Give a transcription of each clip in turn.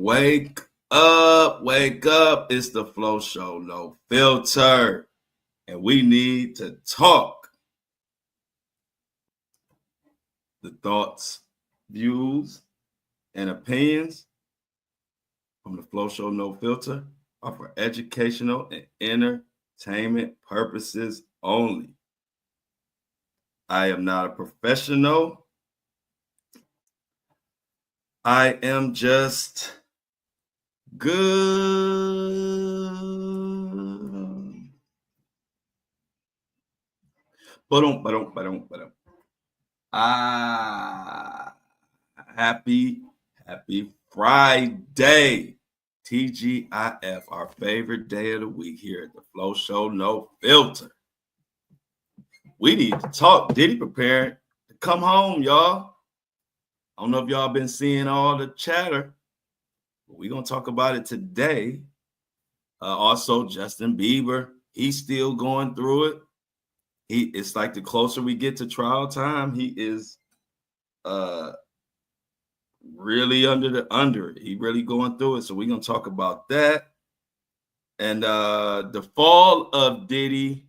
Wake up, wake up. It's the Flow Show, no filter. And we need to talk. The thoughts, views, and opinions from the Flow Show, no filter are for educational and entertainment purposes only. I am not a professional. I am just good. Happy Friday. TGIF, our favorite day of the week here at the Flow Show, no filter. We need to talk. Diddy preparing to come home, y'all. I don't know if y'all been seeing all the chatter, but we're going to talk about it today. Also, Justin Bieber, he's still going through it. It's like the closer we get to trial time, he is really under it. He really going through it. So we're going to talk about that. And the fall of Diddy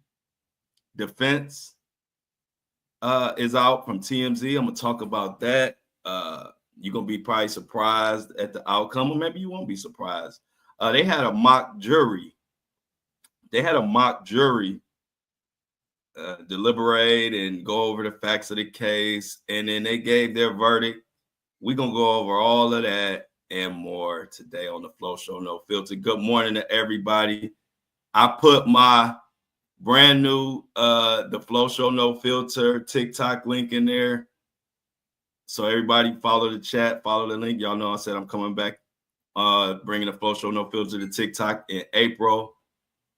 defense is out from TMZ. I'm going to talk about that. You're going to be probably surprised at the outcome, or maybe you won't be surprised. They had a mock jury. Deliberate and go over the facts of the case, and then they gave their verdict. We're going to go over all of that and more today on the Flow Show, no filter. Good morning to everybody. I put my brand new the Flow Show, no filter TikTok link in there. So everybody follow the chat, follow the link. Y'all know I said I'm coming back, bringing the Flow Show, no filter to TikTok in April,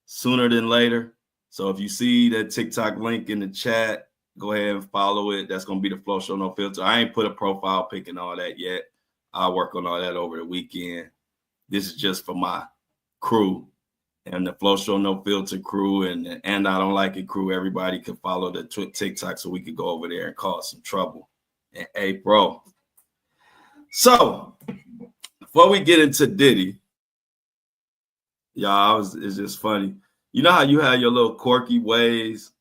sooner than later. So if you see that TikTok link in the chat, go ahead and follow it. That's going to be the Flow Show, no filter. I ain't put a profile pic and all that yet. I'll work on all that over the weekend. This is just for my crew and the Flow Show, no filter crew and I Don't Like It crew. Everybody can follow the TikTok so we could go over there and cause some trouble in April. So before we get into Diddy, y'all, it's just funny. You know how you have your little quirky ways?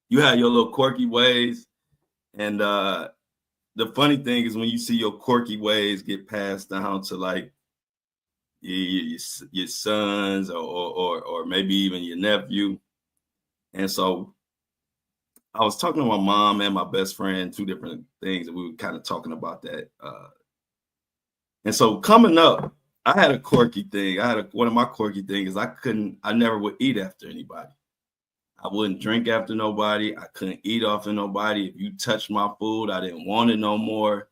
And the funny thing is when you see your quirky ways get passed down to like your sons or maybe even your nephew. And so I was talking to my mom and my best friend, two different things, and we were kind of talking about that. And so coming up, I had a quirky thing. One of my quirky things is I never would eat after anybody. I wouldn't drink after nobody. I couldn't eat off of nobody. If you touched my food, I didn't want it no more.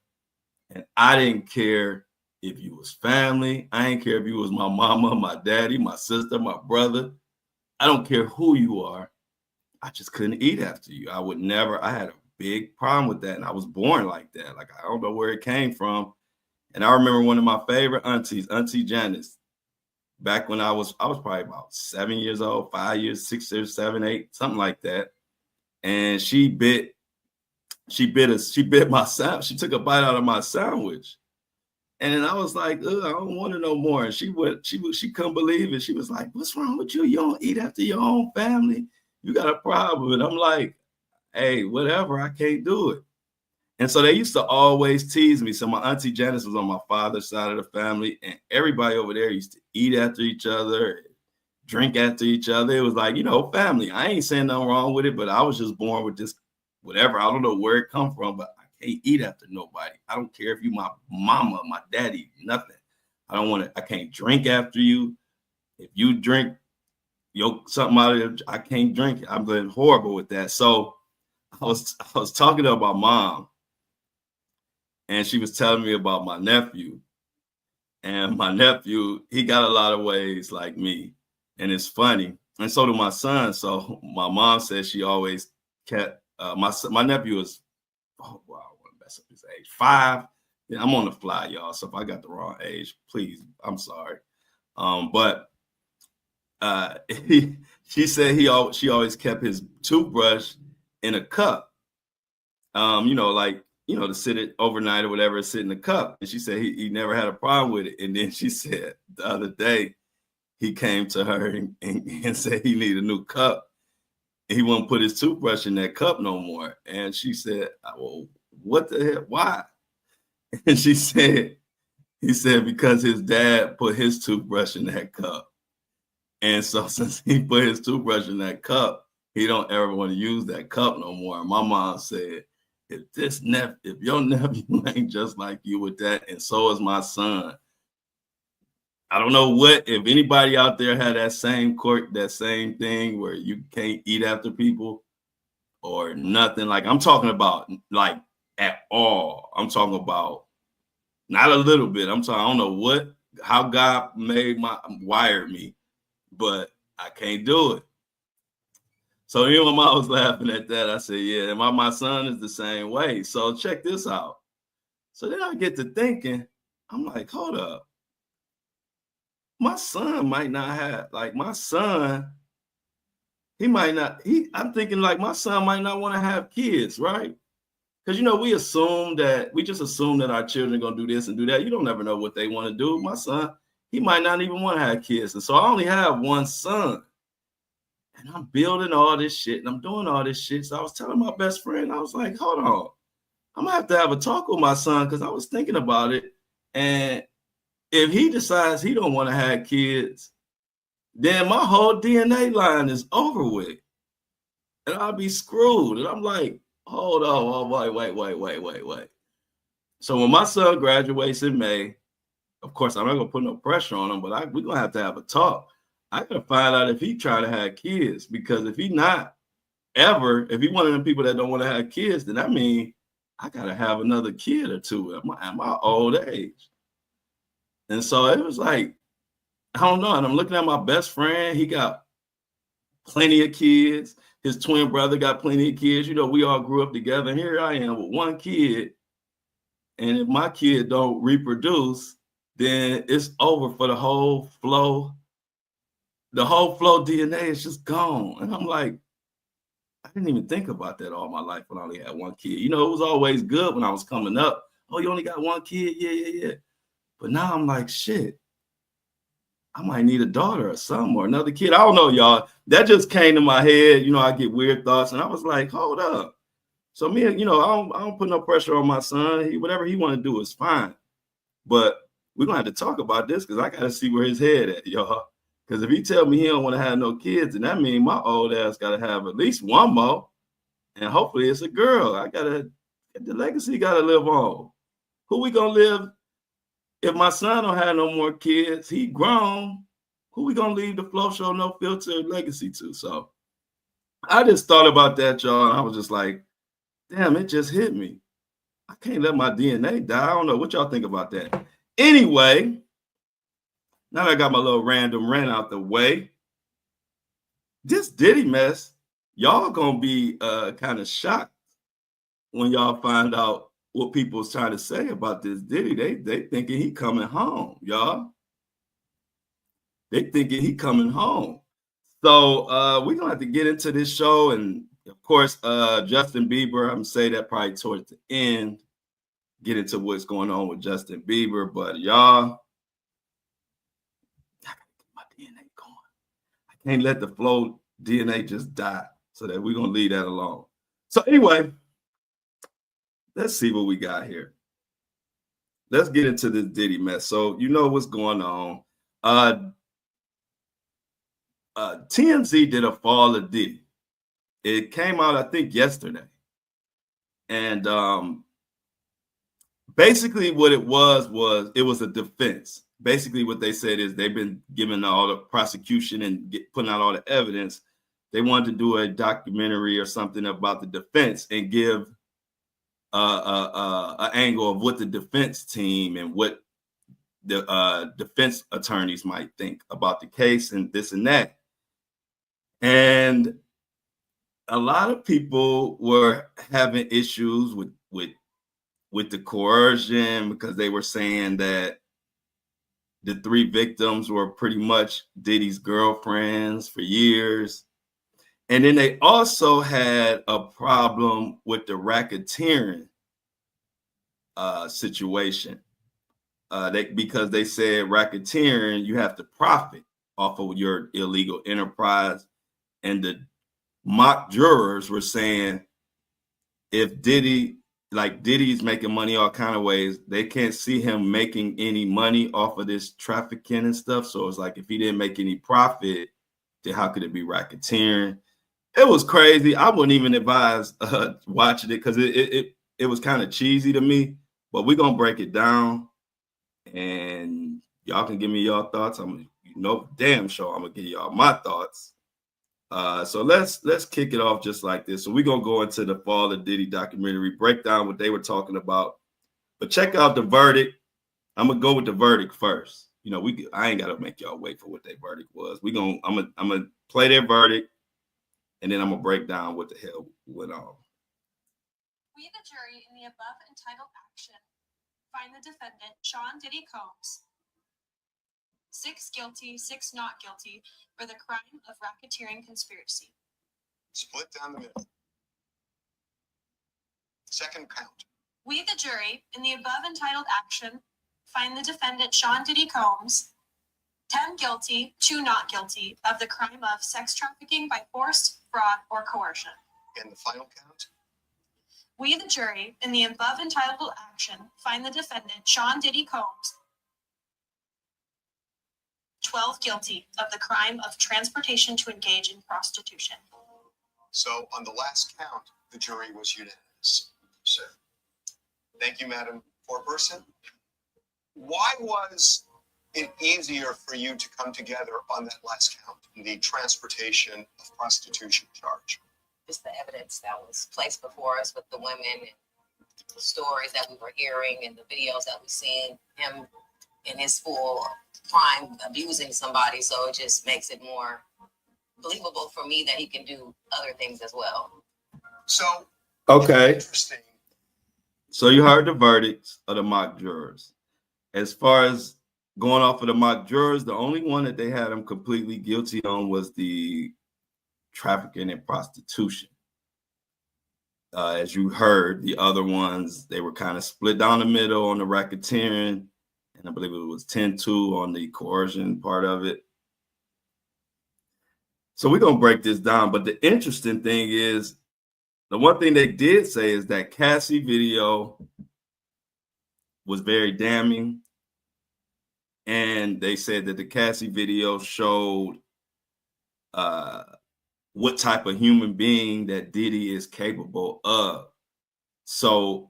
And I didn't care if you was family. I didn't care if you was my mama, my daddy, my sister, my brother. I don't care who you are. I just couldn't eat after you. I had a big problem with that. And I was born like that. Like, I don't know where it came from. And I remember one of my favorite aunties, Auntie Janice, back when I was probably about 7 years old, 5 years, 6 years, 7, 8, something like that. And she bit my sandwich. She took a bite out of my sandwich. And then I was like, I don't want it no more. And she couldn't believe it. She was like, what's wrong with you? You don't eat after your own family. You got a problem. And I'm like, hey, whatever, I can't do it. And so they used to always tease me. So my Auntie Janice was on my father's side of the family, and everybody over there used to eat after each other, drink after each other. It was like, family. I ain't saying nothing wrong with it, but I was just born with this, whatever. I don't know where it come from, but I can't eat after nobody. I don't care if you my mama, my daddy, nothing. I can't drink after you. If you drink something out of it, I can't drink it. I'm been horrible with that. So I was talking to my mom, and she was telling me about my nephew. And my nephew, he got a lot of ways like me. And it's funny. And so do my son. So my mom says she always kept, my nephew is, oh, wow, I want to mess up his age. 5. Yeah, I'm on the fly, y'all. So if I got the wrong age, please, I'm sorry. But she said she always kept his toothbrush in a cup. to sit it overnight or whatever, sit in the cup. And she said he never had a problem with it. And then she said the other day he came to her and said he needed a new cup. And he wouldn't put his toothbrush in that cup no more. And she said, well, what the hell? Why? And he said, because his dad put his toothbrush in that cup. And so since he put his toothbrush in that cup, he don't ever want to use that cup no more. And my mom said, if your nephew ain't just like you with that, and so is my son. I don't know if anybody out there had that same thing where you can't eat after people or nothing. Like I'm talking about like at all. I'm talking about not a little bit. I don't know how God wired me, but I can't do it. So even when I was laughing at that, I said, yeah, my son is the same way. So check this out. So then I get to thinking, I'm like, hold up. My son might not have, like my son, I'm thinking like my son might not want to have kids, right? Because, we just assume that our children are going to do this and do that. You don't never know what they want to do. My son, he might not even want to have kids. And so I only have one son. And I'm building all this shit and I'm doing all this shit. So I was telling my best friend, I was like, hold on. I'm going to have a talk with my son because I was thinking about it. And if he decides he don't want to have kids, then my whole DNA line is over with. And I'll be screwed. And I'm like, hold on, wait. So when my son graduates in May, of course, I'm not going to put no pressure on him, but we're going to have a talk. I got to find out if he trying to have kids, because if he not ever, if he one of them people that don't want to have kids, then that means I got to have another kid or two at my old age. And so it was like, I don't know. And I'm looking at my best friend. He got plenty of kids. His twin brother got plenty of kids. We all grew up together. And here I am with one kid. And if my kid don't reproduce, then it's over for the whole flow. The whole flow DNA is just gone. And I'm like, I didn't even think about that all my life when I only had one kid. It was always good when I was coming up. Oh, you only got one kid? Yeah. But now I'm like, shit, I might need a daughter or son or another kid. I don't know, y'all. That just came to my head. I get weird thoughts. And I was like, hold up. So me, I don't put no pressure on my son. Whatever he want to do is fine. But we're going to have to talk about this because I got to see where his head at, y'all. Because if he tell me he don't want to have no kids, then that means my old ass got to have at least one more. And hopefully it's a girl. The legacy got to live on. Who we going to live? If my son don't have no more kids, he grown. Who we going to leave the Flow Show No Filter legacy to? So I just thought about that, y'all. And I was just like, damn, it just hit me. I can't let my DNA die. I don't know what y'all think about that. Anyway, now that I got my little random rant out the way, this Diddy mess, y'all gonna be kind of shocked when y'all find out what people's trying to say about this Diddy. They thinking he coming home, y'all. They thinking he coming home. So we're gonna have to get into this show, and of course, Justin Bieber. I'm gonna say that probably towards the end. Get into what's going on with Justin Bieber, but y'all, I gotta get my DNA going. I can't let the Flow DNA just die, so that we're gonna leave that alone. So anyway, let's see what we got here. Let's get into this Diddy mess. So what's going on. TMZ did a fall of Diddy. It came out, I think, yesterday. And basically what it was a defense. Basically what they said is they've been giving all the prosecution and putting out all the evidence. They wanted to do a documentary or something about the defense and give an angle of what the defense team and what the defense attorneys might think about the case and this and that. And a lot of people were having issues with the coercion because they were saying that the three victims were pretty much Diddy's girlfriends for years. And then they also had a problem with the racketeering situation. Because they said racketeering, you have to profit off of your illegal enterprise. And the mock jurors were saying if Diddy's making money all kind of ways, they can't see him making any money off of this trafficking and stuff. So it's like if he didn't make any profit, then how could it be racketeering? It was crazy. I wouldn't even advise watching it because it was kind of cheesy to me. But we're gonna break it down, and y'all can give me your thoughts. Damn sure I'm gonna give y'all my thoughts. So let's kick it off just like this. So we're gonna go into the Fall of Diddy documentary, break down what they were talking about. But check out the verdict. I'm gonna go with the verdict first. I ain't gotta make y'all wait for what their verdict was. I'm gonna play their verdict, and then I'm gonna break down what the hell went on. We, the jury, in the above entitled action, find the defendant, Sean Diddy Combs, 6 guilty, 6 not guilty, for the crime of racketeering conspiracy. Split down the middle. Second count. We, the jury, in the above entitled action, find the defendant, Sean Diddy Combs, 10 guilty, 2 not guilty, of the crime of sex trafficking by force, fraud, or coercion. And the final count. We, the jury, in the above entitled action, find the defendant, Sean Diddy Combs, 12 guilty of the crime of transportation to engage in prostitution. So on the last count, the jury was unanimous. Sir. Thank you, Madam Foreperson. Why was it easier for you to come together on that last count, the transportation of prostitution charge? Just the evidence that was placed before us with the women and the stories that we were hearing and the videos that we seen him in his full prime abusing somebody. So it just makes it more believable for me that he can do other things as well. So, okay. Interesting. So you heard the verdicts of the mock jurors. As far as going off of the mock jurors, the only one that they had him completely guilty on was the trafficking and prostitution. As you heard, the other ones, they were kind of split down the middle on the racketeering, and I believe it was 10-2 on the coercion part of it. So we're going to break this down. But the interesting thing is, the one thing they did say is that Cassie video was very damning. And they said that the Cassie video showed what type of human being that Diddy is capable of. So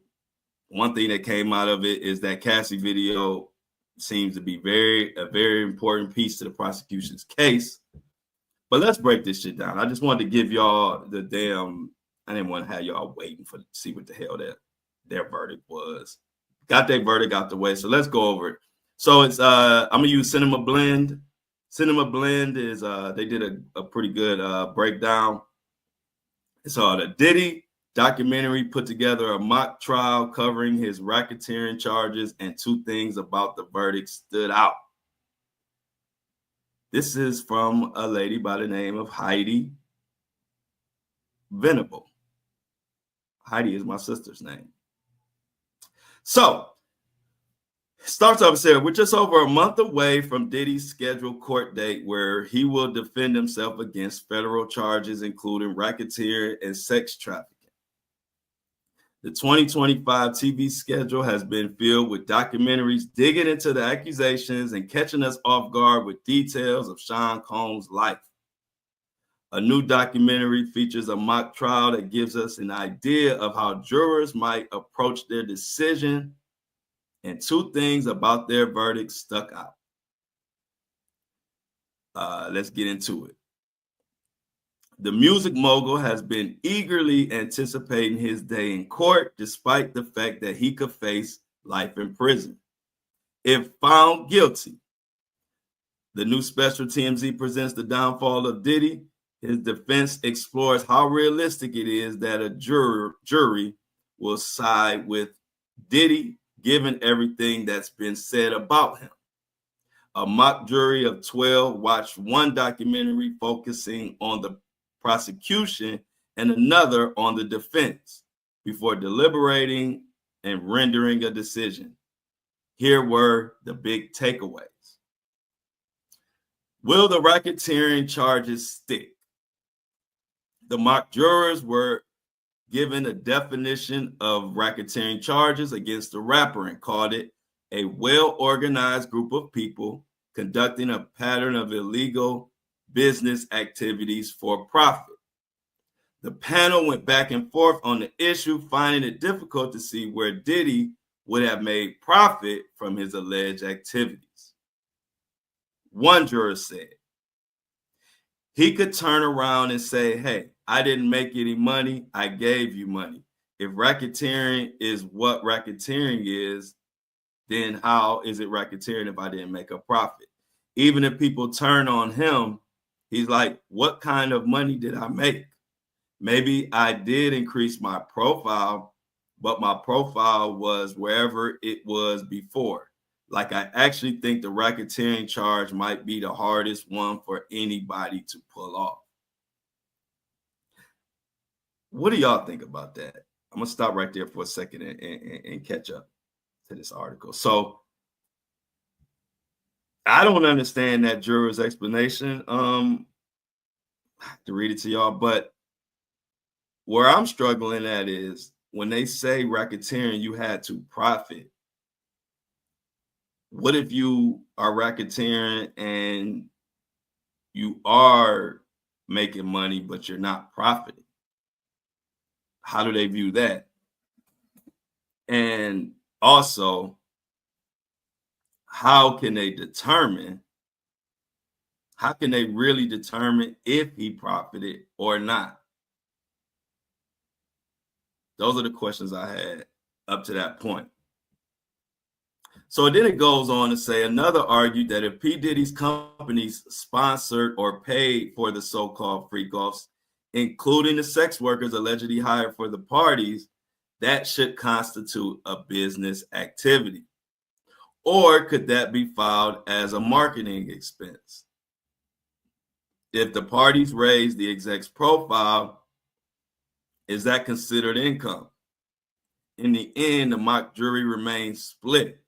one thing that came out of it is that Cassie video seems to be a very important piece to the prosecution's case. But let's break this shit down. I just wanted to give y'all I didn't want to have y'all waiting to see what the hell their verdict was. Got their verdict out the way. So let's go over it. So it's I'm gonna use Cinema Blend. Cinema Blend is they did a pretty good breakdown. So the Diddy documentary put together a mock trial covering his racketeering charges, and 2 things about the verdict stood out. This is from a lady by the name of Heidi Venable. Heidi is my sister's name. So starts off saying, we're just over a month away from Diddy's scheduled court date where he will defend himself against federal charges, including racketeering and sex trafficking. The 2025 TV schedule has been filled with documentaries digging into the accusations and catching us off guard with details of Sean Combs' life. A new documentary features a mock trial that gives us an idea of how jurors might approach their decision, and 2 things about their verdict stuck out. Let's get into it. The music mogul has been eagerly anticipating his day in court, despite the fact that he could face life in prison. If found guilty, the new special TMZ presents The Downfall of Diddy. His defense explores how realistic it is that a jury will side with Diddy, given everything that's been said about him. A mock jury of 12 watched one documentary focusing on the prosecution and another on the defense before deliberating and rendering a decision. Here were the big takeaways. Will the racketeering charges stick? The mock jurors were given a definition of racketeering charges against the rapper and called it a well-organized group of people conducting a pattern of illegal business activities for profit. The panel went back and forth on the issue, finding it difficult to see where Diddy would have made profit from his alleged activities. One juror said he could turn around and say, hey, I didn't make any money, I gave you money. If racketeering is what racketeering is, then how is it racketeering if I didn't make a profit? Even if people turn on him, he's like, what kind of money did I make? Maybe I did increase my profile, but my profile was wherever it was before. Like, I actually think the racketeering charge might be the hardest one for anybody to pull off. What do y'all think about that? I'm going to stop right there for a second and catch up to this article. So I don't understand that juror's explanation. I have to read it to y'all, but where I'm struggling at is when they say racketeering, you had to profit. What if you are racketeering and you are making money, but you're not profiting? How do they view that? And also, how can they really determine if he profited or not? Those are the questions I had up to that point. So then it goes on to say, another argued that if P. Diddy's companies sponsored or paid for the so-called freak-offs, including the sex workers allegedly hired for the parties, that should constitute a business activity. Or could that be filed as a marketing expense? If the parties raise the exec's profile, is that considered income? In the end, the mock jury remains split,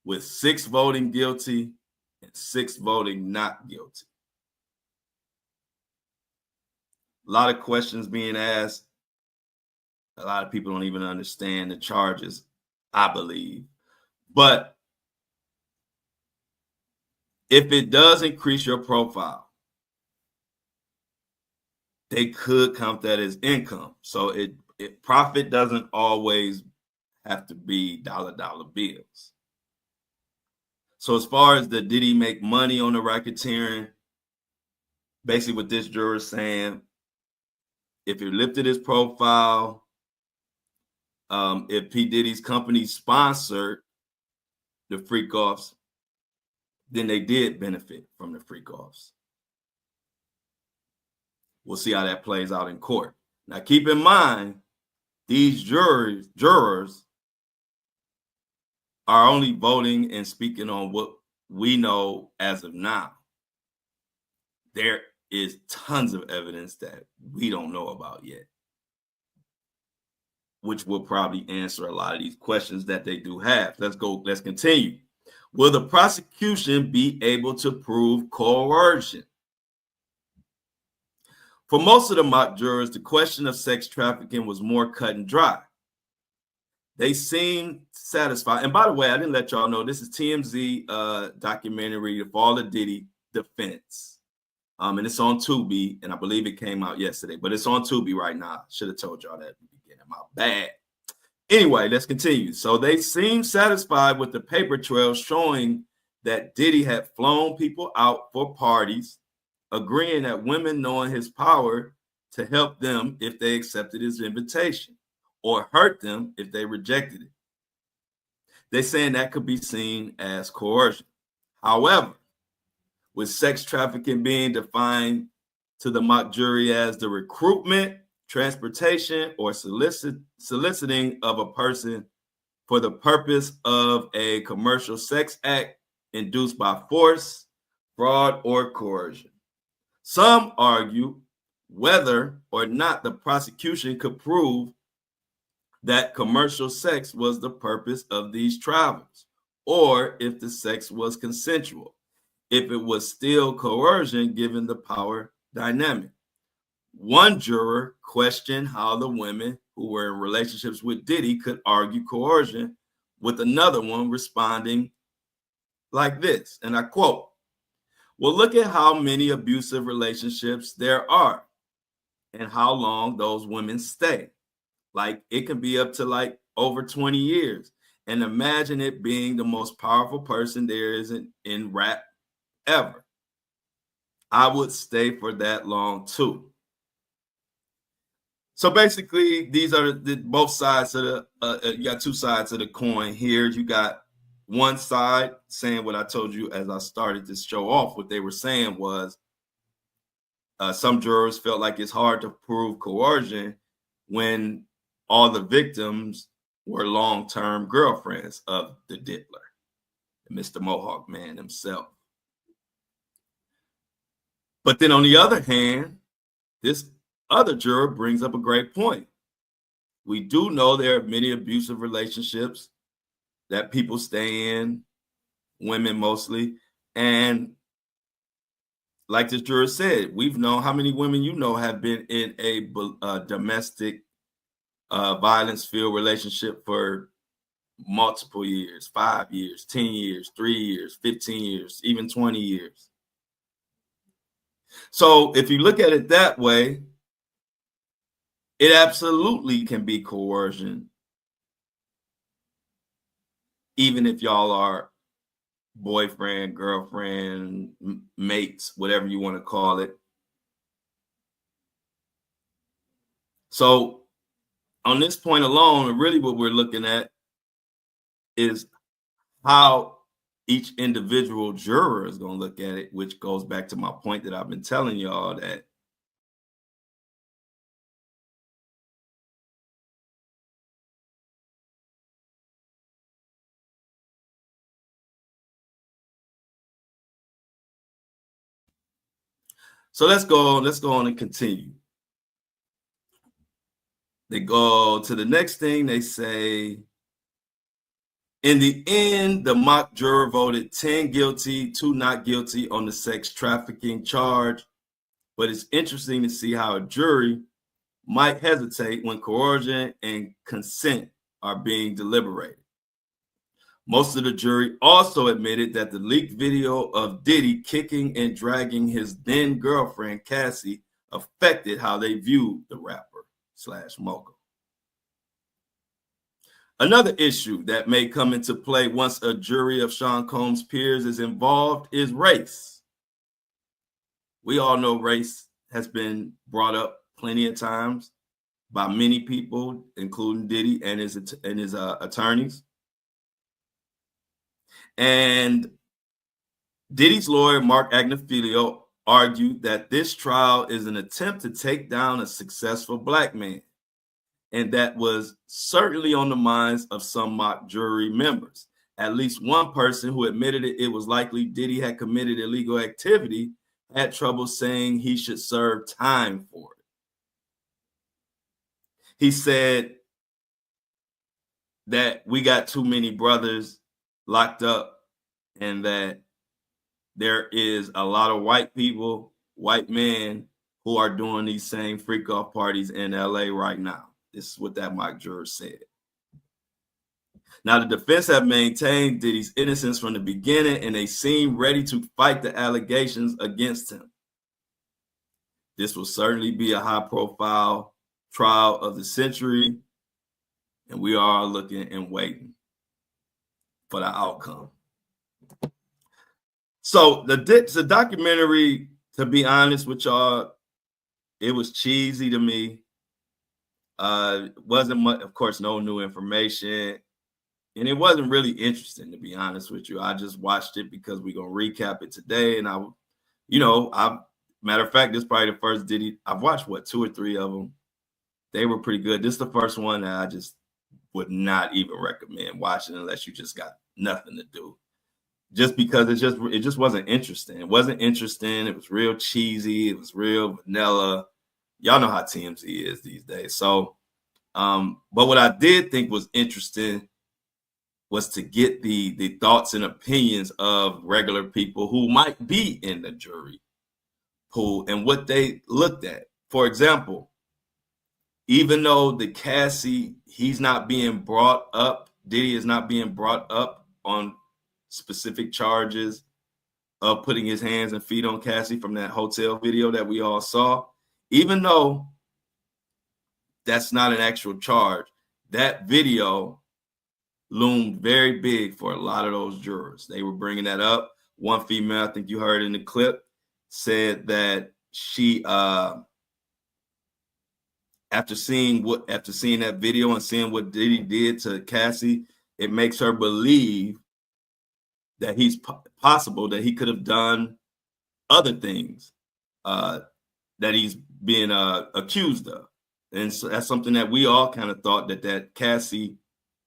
with 6 voting guilty and 6 voting not guilty. A lot of questions being asked. A lot of people don't even understand the charges, I believe. But if it does increase your profile, they could count that as income. So profit doesn't always have to be dollar bills. So as far as the did he make money on the racketeering, basically what this juror is saying, if it lifted his profile, if P. Diddy's company sponsored the freak-offs, then they did benefit from the freak-offs. We'll see how that plays out in court. Now, keep in mind, these jurors are only voting and speaking on what we know as of now. There is tons of evidence that we don't know about yet, which will probably answer a lot of these questions that they do have. Let's continue. Will the prosecution be able to prove coercion? For most of the mock jurors, the question of sex trafficking was more cut and dry. They seemed satisfied. And by the way, I didn't let y'all know, this is TMZ documentary for all the Diddy defense. And it's on Tubi, and I believe it came out yesterday, but it's on Tubi right now. Should have told y'all that at the beginning. My bad. Anyway, let's continue. So they seemed satisfied with the paper trail showing that Diddy had flown people out for parties, agreeing that women knowing his power to help them if they accepted his invitation or hurt them if they rejected it. They're saying that could be seen as coercion. However, with sex trafficking being defined to the mock jury as the recruitment, transportation, or soliciting of a person for the purpose of a commercial sex act induced by force, fraud, or coercion. Some argue whether or not the prosecution could prove that commercial sex was the purpose of these travels, or if the sex was consensual, if it was still coercion given the power dynamic. One juror questioned how the women who were in relationships with Diddy could argue coercion, with another one responding like this, and I quote, "Well, look at how many abusive relationships there are and how long those women stay. Like it can be up to like over 20 years. And imagine it being the most powerful person there is in rap ever. I would stay for that long too." So basically, these are both sides of the, you got two sides of the coin here. You got one side saying what I told you as I started this show off. What they were saying was some jurors felt like it's hard to prove coercion when all the victims were long-term girlfriends of the diddler, Mr. Mohawk Man himself. But then on the other hand, this other juror brings up a great point. We do know there are many abusive relationships that people stay in, women mostly. And like this juror said, we've known how many women you know have been in a domestic violence-filled relationship for multiple years, 5 years, 10 years, 3 years, 15 years, even 20 years. So if you look at it that way, it absolutely can be coercion, even if y'all are boyfriend, girlfriend, mates, whatever you want to call it. So on this point alone, really what we're looking at is how each individual juror is going to look at it, which goes back to my point that I've been telling y'all that so let's go on and continue. They go to the next thing. They say, in the end, the mock juror voted 10 guilty, 2 not guilty on the sex trafficking charge. But it's interesting to see how a jury might hesitate when coercion and consent are being deliberated. Most of the jury also admitted that the leaked video of Diddy kicking and dragging his then girlfriend, Cassie, affected how they viewed the rapper / mogul. Another issue that may come into play once a jury of Sean Combs' peers is involved is race. We all know race has been brought up plenty of times by many people, including Diddy and his attorneys. And Diddy's lawyer, Mark Agnifilo, argued that this trial is an attempt to take down a successful black man. And that was certainly on the minds of some mock jury members. At least one person who admitted it was likely Diddy had committed illegal activity had trouble saying he should serve time for it. He said that we got too many brothers locked up and that there is a lot of white people, white men, who are doing these same freak off parties in LA right now. This is what that mock juror said. Now, the defense have maintained Diddy's innocence from the beginning, and they seem ready to fight the allegations against him. This will certainly be a high-profile trial of the century, and we are looking and waiting for the outcome. So the documentary, to be honest with y'all, it was cheesy to me. Wasn't much, of course, no new information. And it wasn't really interesting, to be honest with you. I just watched it because we're going to recap it today. And matter of fact, this is probably the first Diddy. I've watched, 2 or 3 of them. They were pretty good. This is the first one that I just would not even recommend watching unless you just got nothing to do. Just because it just wasn't interesting. It wasn't interesting. It was real cheesy. It was real vanilla. Y'all know how TMZ is these days. So But what I did think was interesting was to get the thoughts and opinions of regular people who might be in the jury pool and what they looked at. For example, even though the Cassie, he's not being brought up, Diddy is not being brought up on specific charges of putting his hands and feet on Cassie from that hotel video that we all saw, even though that's not an actual charge, that video loomed very big for a lot of those jurors. They were bringing that up. One female, I think you heard in the clip, said that she, after seeing that video and seeing what Diddy did to Cassie, it makes her believe that he's possible that he could have done other things that he's being accused of. And so that's something that we all kind of thought that Cassie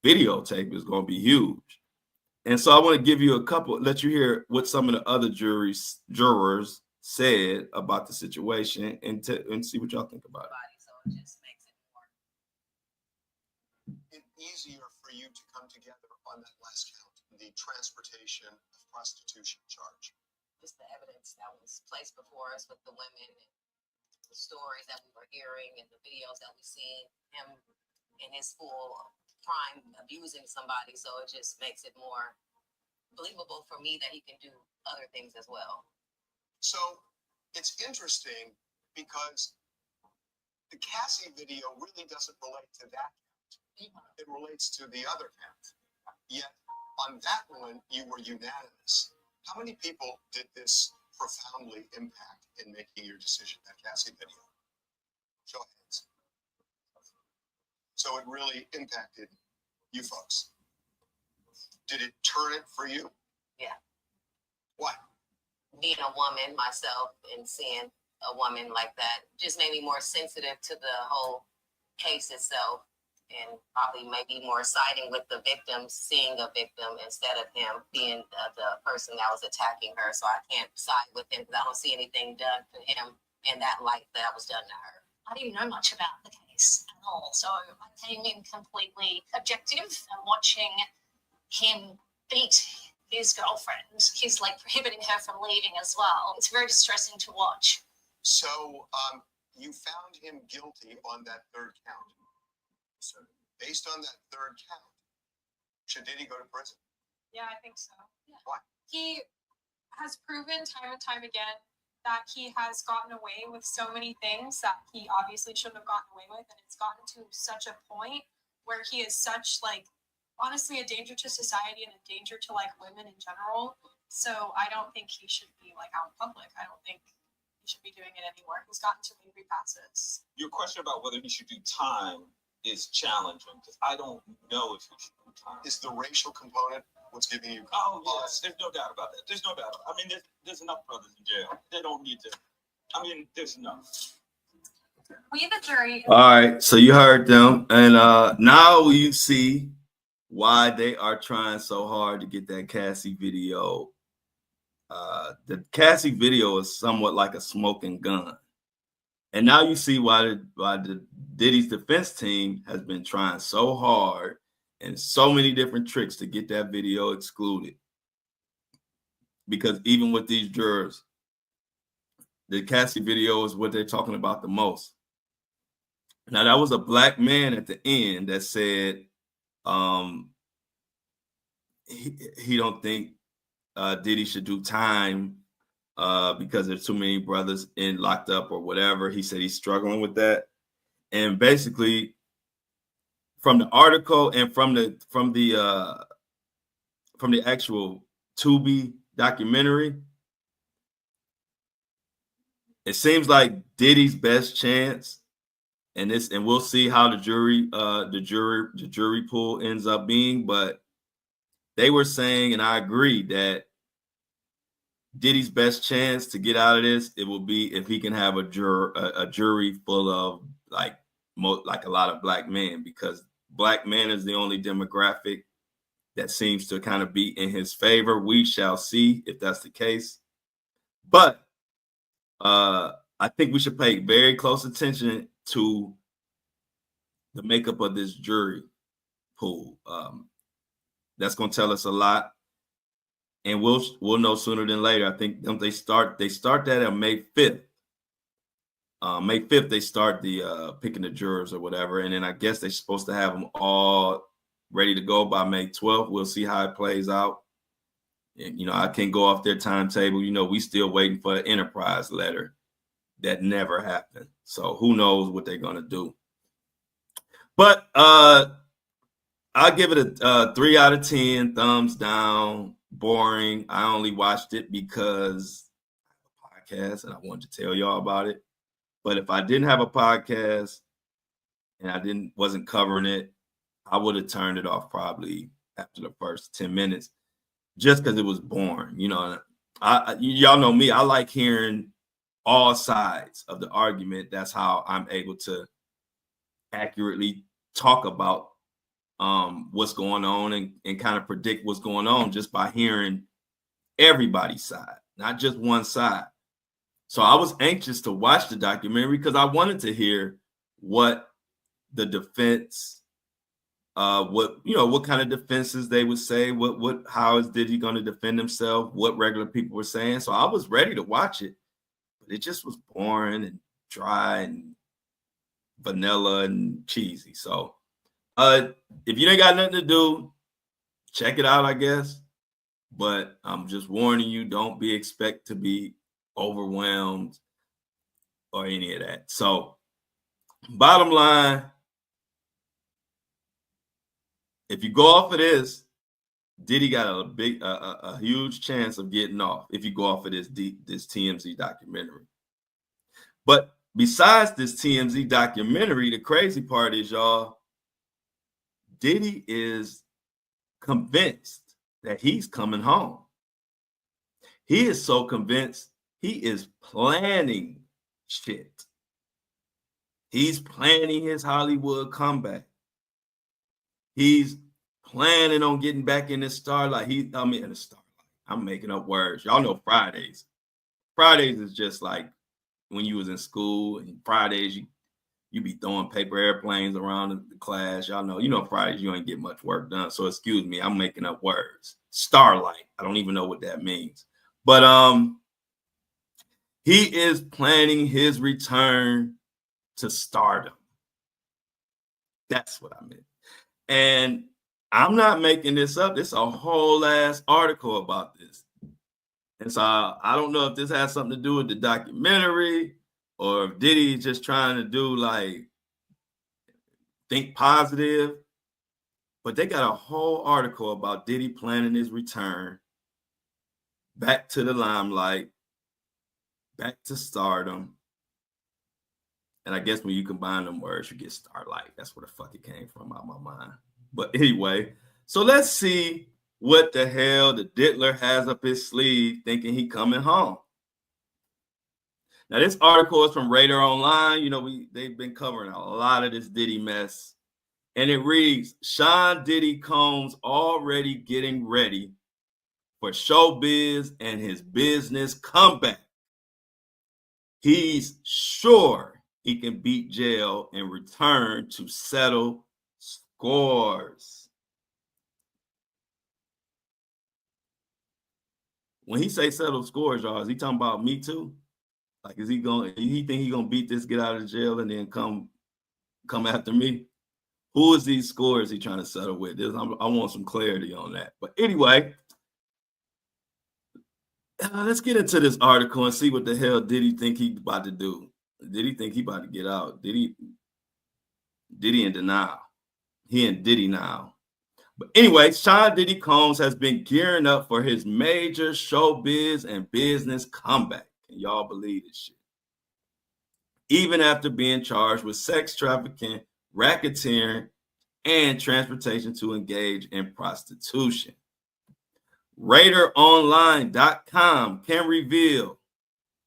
videotape is going to be huge. And so I want to give you let you hear what some of the other jurors said about the situation and see what y'all think about it. So it just makes it easier for you to come together on that last count, the transportation of prostitution charge. Just the evidence that was placed before us with the women and the stories that we were hearing and the videos that we seen him in his full prime abusing somebody. So it just makes it more believable for me that he can do other things as well. So it's interesting because the Cassie video really doesn't relate to that count. It relates to the other count. Yet on that one, you were unanimous. How many people did this profoundly impact in making your decision, that Cassie video? Show of hands. So it really impacted you folks. Did it turn it for you? Yeah. Why? Being a woman myself and seeing a woman like that just made me more sensitive to the whole case itself, and probably maybe more siding with the victim, seeing a victim instead of him being the person that was attacking her. So I can't side with him because I don't see anything done to him in that light that was done to her. I didn't know much about the case at all, so I came in completely objective and watching him beat his girlfriend. He's like prohibiting her from leaving as well. It's very distressing to watch. So you found him guilty on that third count. So based on that third count, should Diddy go to prison? Yeah, I think so. Yeah. Why? He has proven time and time again that he has gotten away with so many things that he obviously shouldn't have gotten away with, and it's gotten to such a point where he is such, like, honestly a danger to society and a danger to, like, women in general. So I don't think he should be, like, out in public. I don't think he should be doing it anymore. He's gotten too many repasses. Your question about whether he should do time is challenging because I don't know if he should do time. Is the racial component what's giving you? Oh yes, there's no doubt about that. There's no doubt. I mean, there's enough brothers in jail. They don't need to. I mean, there's enough. We, the jury. All right, so you heard them, and now you see why they are trying so hard to get that Cassie video. The Cassie video is somewhat like a smoking gun, and now you see why the Diddy's defense team has been trying so hard and so many different tricks to get that video excluded. Because even with these jurors, the Cassie video is what they're talking about the most. Now, that was a black man at the end that said he don't think Diddy should do time because there's too many brothers locked up or whatever. He said he's struggling with that. And basically, from the article and from the actual Tubi documentary, it seems like Diddy's best chance, and we'll see how the jury pool ends up being, but they were saying, and I agree, that Diddy's best chance to get out of this, it will be if he can have a jury full of like a lot of black men, because black men is the only demographic that seems to kind of be in his favor. We shall see if that's the case. But I think we should pay very close attention to the makeup of this jury pool. That's going to tell us a lot, and we'll know sooner than later. I think they start that on May 5th. May 5th, they start the picking the jurors or whatever, and then I guess they're supposed to have them all ready to go by May 12th. We'll see how it plays out. And, you know, I can't go off their timetable. You know, we still waiting for an Enterprise letter that never happened. So who knows what they're going to do. But I'll give it a 3 out of 10, thumbs down, boring. I only watched it because I have a podcast and I wanted to tell y'all about it. But if I didn't have a podcast and I wasn't covering it, I would have turned it off probably after the first 10 minutes just because it was boring. You know, y'all know me. I like hearing all sides of the argument. That's how I'm able to accurately talk about what's going on and kind of predict what's going on just by hearing everybody's side, not just one side. So I was anxious to watch the documentary because I wanted to hear what the defense, what kind of defenses they would say, how is Diddy going to defend himself, what regular people were saying. So I was ready to watch it, but it just was boring and dry and vanilla and cheesy. So if you ain't got nothing to do, check it out, I guess. But I'm just warning you, don't expect to be overwhelmed or any of that. So bottom line, if you go off of this, Diddy got a huge chance of getting off if you go off of this TMZ documentary. But besides this TMZ documentary, the crazy part is, y'all, Diddy is convinced that he's coming home. He is so convinced he is planning shit. He's planning his Hollywood comeback. He's planning on getting back in the starlight. In the starlight. I'm making up words. Y'all know Fridays. Fridays is just like when you was in school, and Fridays you be throwing paper airplanes around the class. Y'all know, Fridays you ain't get much work done. So excuse me, I'm making up words. Starlight. I don't even know what that means. But he is planning his return to stardom. That's what I meant. And I'm not making this up. There's a whole ass article about this. And so I don't know if this has something to do with the documentary or if Diddy just trying to do like think positive. But they got a whole article about Diddy planning his return back to the limelight, back to stardom. And I guess when you combine them words, you get starlight. That's where the fuck it came from out of my mind. But anyway, so let's see what the hell the Diddler has up his sleeve thinking he coming home. Now, this article is from Radar Online. They've been covering a lot of this Diddy mess. And it reads, Sean Diddy Combs already getting ready for showbiz and his business comeback. He's sure he can beat jail and return to settle scores. When he say settle scores, y'all, is he talking about me too? Like, he think he gonna beat this, get out of jail, and then come after me? Who is these scores he trying to settle with? I want some clarity on that. But anyway, let's get into this article and see what the hell Diddy think he about to do. Diddy think he about to get out? Diddy in denial. He in Diddy now. But anyway, Sean Diddy Combs has been gearing up for his major showbiz and business comeback. Can y'all believe this shit? Even after being charged with sex trafficking, racketeering, and transportation to engage in prostitution. RadarOnline.com can reveal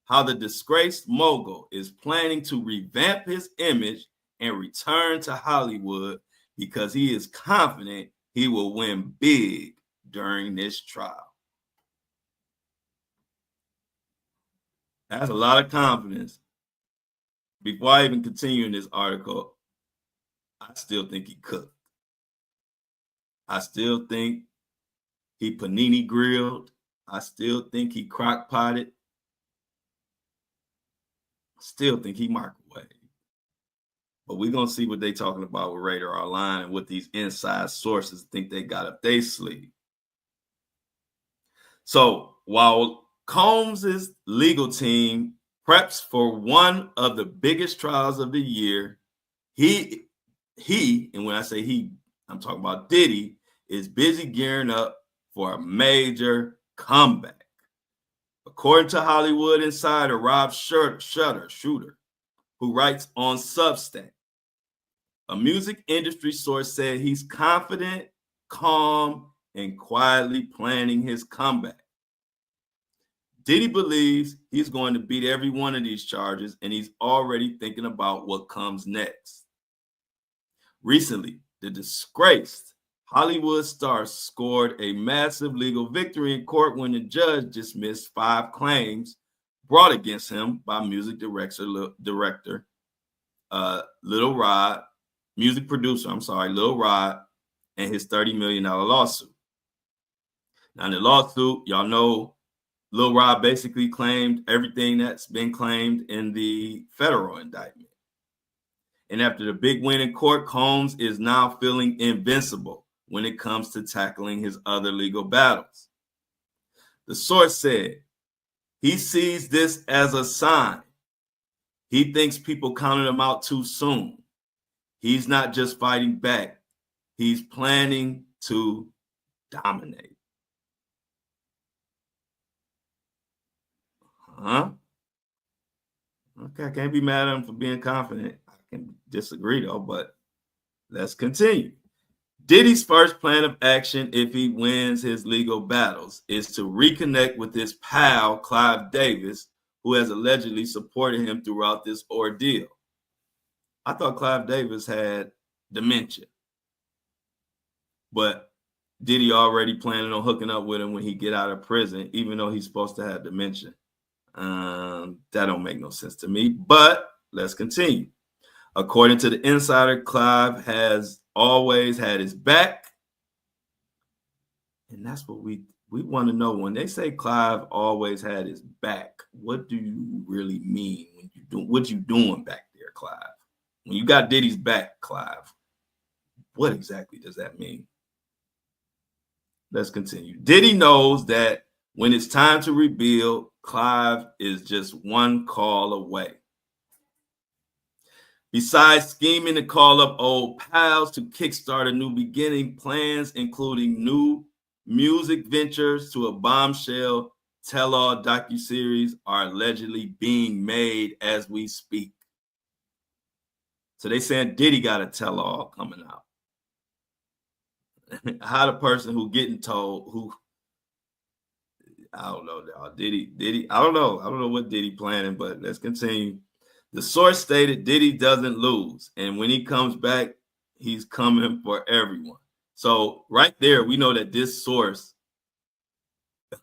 how the disgraced mogul is planning to revamp his image and return to Hollywood because he is confident he will win big during this trial. That's a lot of confidence. Before I even continue in this article, I still think he cooked. I still think he panini grilled. I still think he crock potted. Still think he microwaved. But we're going to see what they talking about with Radar Online and what these inside sources think they got up their sleeve. So while Combs' legal team preps for one of the biggest trials of the year, he, and when I say he, I'm talking about Diddy, is busy gearing up for a major comeback. According to Hollywood insider Rob Shooter, who writes on Substack, a music industry source said he's confident, calm, and quietly planning his comeback. Diddy believes he's going to beat every one of these charges, and he's already thinking about what comes next. Recently, the disgraced Hollywood star scored a massive legal victory in court when the judge dismissed 5 claims brought against him by music director Lil Rod, music producer, Lil Rod, and his $30 million lawsuit. Now, in the lawsuit, y'all know Lil Rod basically claimed everything that's been claimed in the federal indictment. And after the big win in court, Combs is now feeling invincible when it comes to tackling his other legal battles. The source said he sees this as a sign. He thinks people counted him out too soon. He's not just fighting back. He's planning to dominate. Huh? Okay, I can't be mad at him for being confident. I can disagree though, but let's continue. Diddy's first plan of action if he wins his legal battles is to reconnect with his pal, Clive Davis, who has allegedly supported him throughout this ordeal. I thought Clive Davis had dementia, but Diddy already planning on hooking up with him when he get out of prison, even though he's supposed to have dementia. That don't make no sense to me, but let's continue. According to the insider, Clive has always had his back. And that's what we want to know. When they say Clive always had his back, what do you really mean when you do what you doing back there, Clive? When you got Diddy's back, Clive, what exactly does that mean? Let's continue. Diddy knows that when it's time to rebuild, Clive is just one call away. Besides scheming to call up old pals to kickstart a new beginning, plans including new music ventures to a bombshell tell-all docuseries are allegedly being made as we speak. So they saying Diddy got a tell-all coming out. How the person who getting told who I don't know, Diddy. I don't know what Diddy planning, but let's continue. The source stated Diddy doesn't lose, and when he comes back, he's coming for everyone. So right there, we know that this source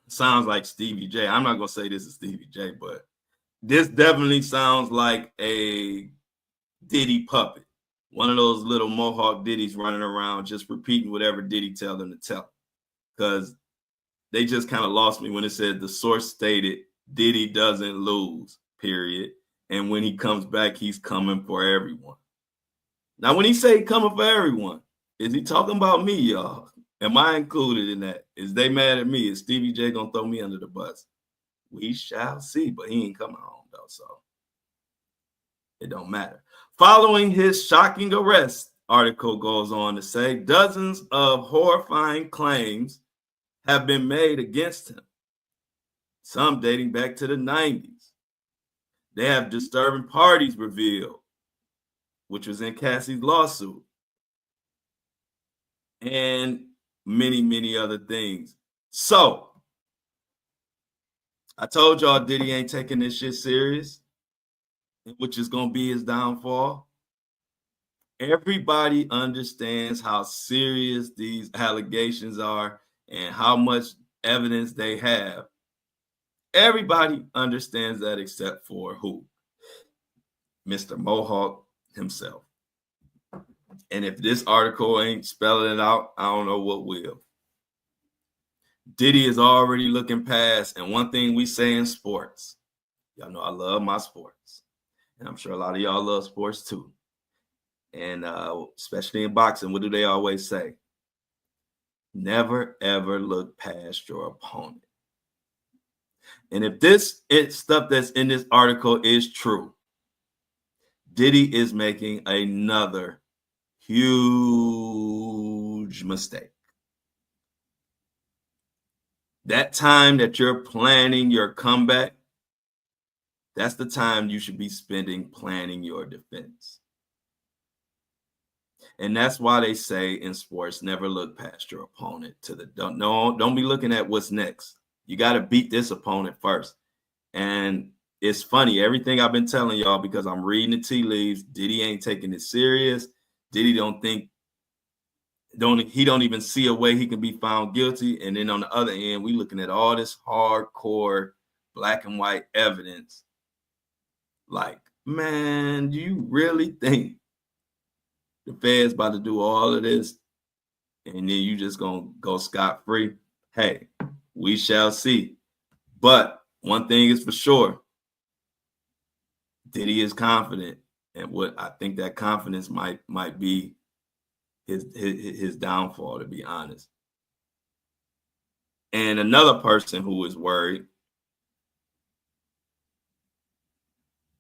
sounds like Stevie J. I'm not gonna say this is Stevie J, but this definitely sounds like a Diddy puppet. One of those little Mohawk Diddies running around just repeating whatever Diddy tell them to tell. Because they just kind of lost me when it said the source stated Diddy doesn't lose, period. And when he comes back, he's coming for everyone. Now, when he say coming for everyone, is he talking about me, y'all? Am I included in that? Is they mad at me? Is Stevie J gonna throw me under the bus? We shall see, but he ain't coming home though, so it don't matter. Following his shocking arrest, article goes on to say dozens of horrifying claims have been made against him, some dating back to the 90s. They have disturbing parties revealed, which was in Cassie's lawsuit, and many, many other things. So, I told y'all Diddy ain't taking this shit serious, which is going to be his downfall. Everybody understands how serious these allegations are and how much evidence they have. Everybody understands that except for who? Mr. Mohawk himself. And if this article ain't spelling it out, I don't know what will. Diddy is already looking past. And one thing we say in sports, y'all know I love my sports. And I'm sure a lot of y'all love sports too. And especially in boxing, what do they always say? Never, ever look past your opponent. And if this stuff that's in this article is true, Diddy is making another huge mistake. That time that you're planning your comeback, that's the time you should be spending planning your defense. And that's why they say in sports, never look past your opponent. Don't be looking at what's next. You got to beat this opponent first. And it's funny, everything I've been telling y'all, because I'm reading the tea leaves, Diddy ain't taking it serious. Diddy don't even see a way he can be found guilty. And then on the other end, we looking at all this hardcore black and white evidence. Like, man, do you really think the Fed's about to do all of this and then you just gonna go scot-free? Hey, we shall see. But one thing is for sure, Diddy is confident, and what I think that confidence might be his downfall, to be honest. And another person who is worried,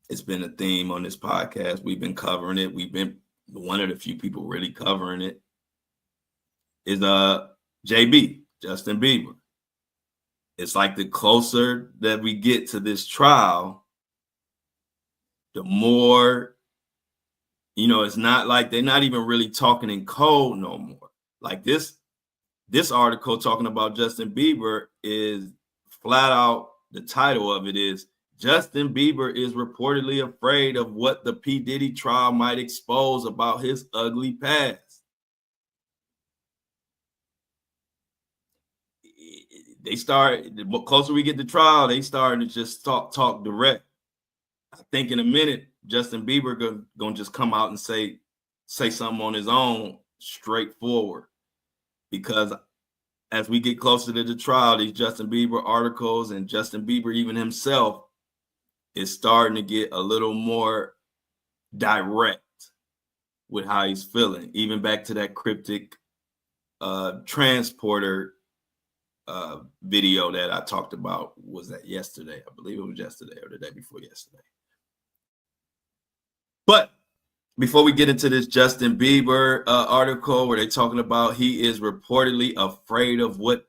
it's been a theme on this podcast. We've been covering it. We've been one of the few people really covering it, is JB, Justin Bieber. It's like the closer that we get to this trial, the more, it's not like they're not even really talking in code no more. Like this article talking about Justin Bieber is flat out, the title of it is, Justin Bieber is reportedly afraid of what the P. Diddy trial might expose about his ugly past. The closer we get to trial, they starting to just talk direct. I think in a minute, Justin Bieber gonna just come out and say something on his own, straightforward. Because as we get closer to the trial, these Justin Bieber articles and Justin Bieber even himself is starting to get a little more direct with how he's feeling. Even back to that cryptic transporter video that I talked about. Was that yesterday? I believe it was yesterday or the day before yesterday. But before we get into this Justin Bieber article where they're talking about he is reportedly afraid of what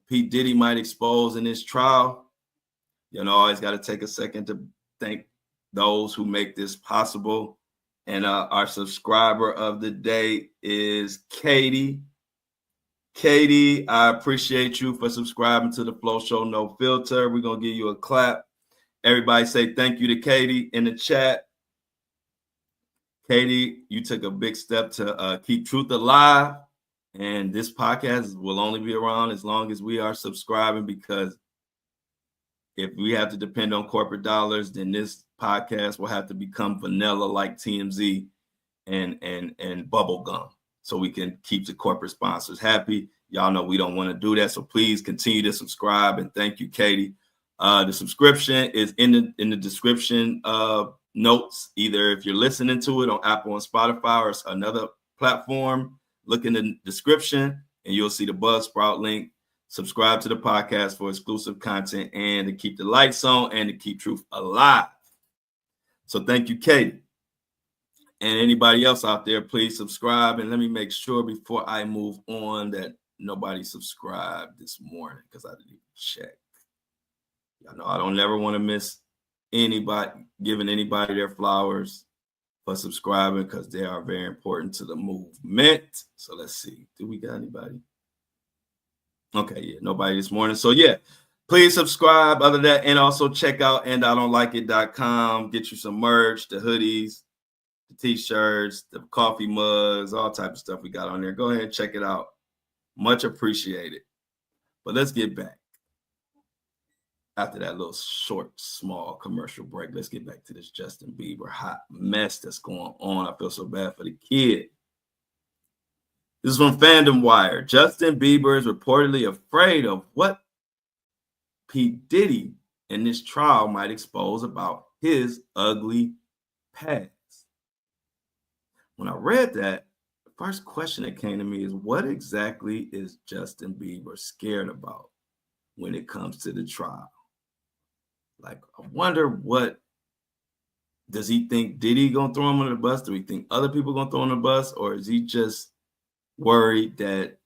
P. Diddy might expose in this trial, always got to take a second to thank those who make this possible. And our subscriber of the day is Katie. Katie, I appreciate you for subscribing to the Flow Show No Filter. We're going to give you a clap. Everybody say thank you to Katie in the chat. Katie, you took a big step to keep truth alive. And this podcast will only be around as long as we are subscribing, because if we have to depend on corporate dollars, then this podcast will have to become vanilla like TMZ and bubble gum, so we can keep the corporate sponsors happy. Y'all know we don't want to do that, so please continue to subscribe. And thank you, Katie. The subscription is in the description notes. Either if you're listening to it on Apple and Spotify or another platform, look in the description and you'll see the Buzzsprout link. Subscribe to the podcast for exclusive content and to keep the lights on and to keep truth alive. So thank you, Katie. And anybody else out there, please subscribe. And let me make sure before I move on that nobody subscribed this morning, because I didn't even check. Y'all know I don't never want to miss anybody, giving anybody their flowers for subscribing, because they are very important to the movement. So let's see. Do we got anybody? Okay, yeah, nobody this morning. So yeah, please subscribe. Other than that, and also check out andidon'tlikeit.com. Get you some merch, the hoodies, the t-shirts, the coffee mugs, all type of stuff we got on there. Go ahead and check it out. Much appreciated. But let's get back. After that little short, small commercial break, let's get back to this Justin Bieber hot mess that's going on. I feel so bad for the kid. This is from Fandom Wire. Justin Bieber is reportedly afraid of what P. Diddy in this trial might expose about his ugly past. When I read that, the first question that came to me is, what exactly is Justin Bieber scared about when it comes to the trial? Like, I wonder, what does he think Diddy gonna throw him under the bus? Do he think other people gonna throw him under the bus? Or is he just worried that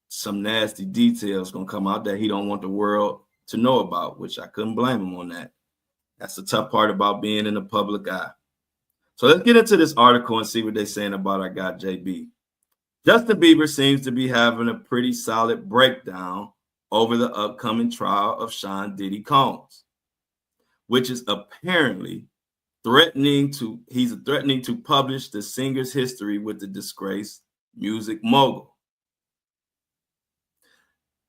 some nasty details gonna come out that he don't want the world to know about, which I couldn't blame him on that. That's the tough part about being in the public eye. So let's get into this article and see what they're saying about our guy JB. Justin Bieber seems to be having a pretty solid breakdown over the upcoming trial of Sean Diddy Combs, which is apparently threatening to publish the singer's history with the disgraced music mogul.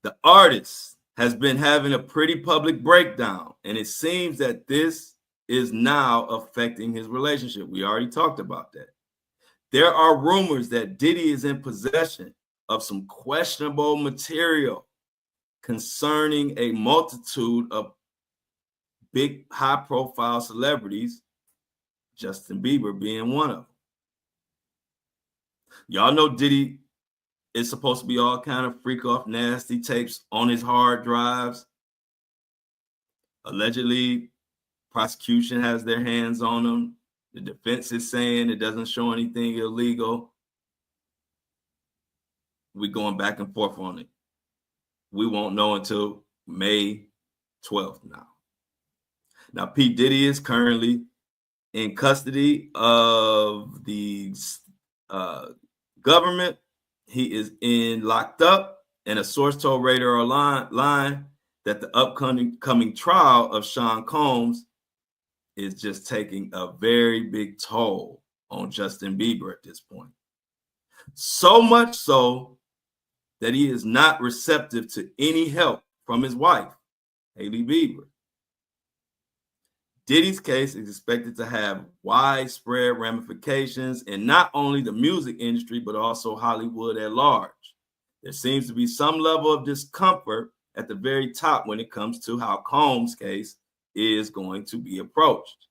The artist has been having a pretty public breakdown, and it seems that this is now affecting his relationship. We already talked about that. There are rumors that Diddy is in possession of some questionable material concerning a multitude of big, high-profile celebrities, Justin Bieber being one of them. Y'all know Diddy is supposed to be all kind of freak off nasty tapes on his hard drives. Allegedly, prosecution has their hands on them. The defense is saying it doesn't show anything illegal. We're going back and forth on it. We won't know until May 12th now. Now, P. Diddy is currently in custody of the government. He is locked up, and a source told Radar Line that the upcoming trial of Sean Combs is just taking a very big toll on Justin Bieber at this point. So much so that he is not receptive to any help from his wife, Hailey Bieber. Diddy's case is expected to have widespread ramifications in not only the music industry, but also Hollywood at large. There seems to be some level of discomfort at the very top when it comes to how Combs' case is going to be approached,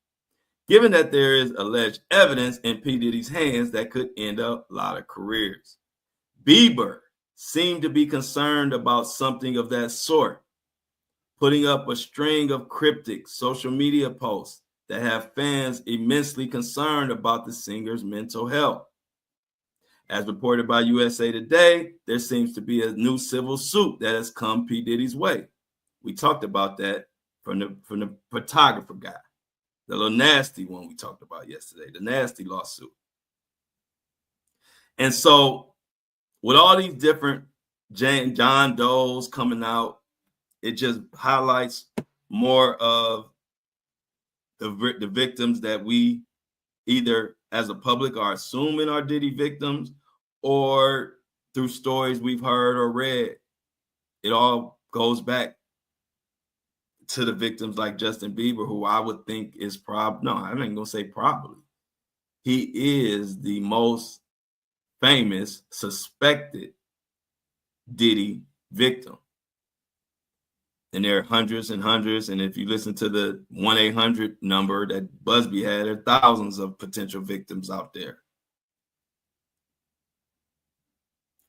given that there is alleged evidence in P. Diddy's hands that could end up a lot of careers. Bieber seemed to be concerned about something of that sort, putting up a string of cryptic social media posts that have fans immensely concerned about the singer's mental health. As reported by USA Today, there seems to be a new civil suit that has come P. Diddy's way. We talked about that from the photographer guy, the little nasty one we talked about yesterday, the nasty lawsuit. And so with all these different John Does coming out, it just highlights more of the victims that we either as a public are assuming are Diddy victims, or through stories we've heard or read. It all goes back to the victims like Justin Bieber, who I would think is I ain't gonna say probably. He is the most famous suspected Diddy victim. And there are hundreds and hundreds. And if you listen to the 1-800 number that Busby had, there are thousands of potential victims out there.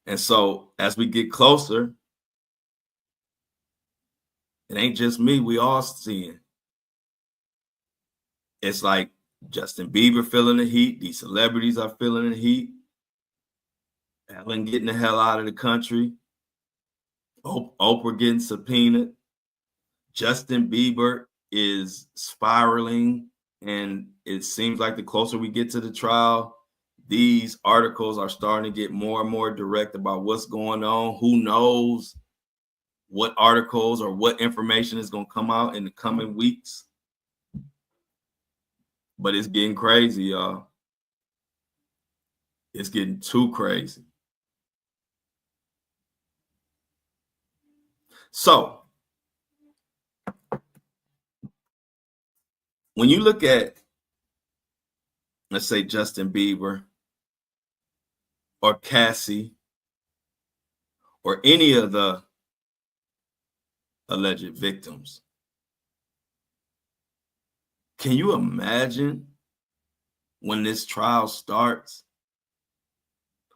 And so as we get closer, it ain't just me, we all seeing. It's like Justin Bieber feeling the heat. These celebrities are feeling the heat. Ellen getting the hell out of the country. Oprah getting subpoenaed. Justin Bieber is spiraling, and it seems like the closer we get to the trial, these articles are starting to get more and more direct about what's going on. Who knows what articles or what information is going to come out in the coming weeks? But it's getting crazy, y'all. It's getting too crazy. So, when you look at, let's say, Justin Bieber or Cassie or any of the alleged victims. Can you imagine when this trial starts,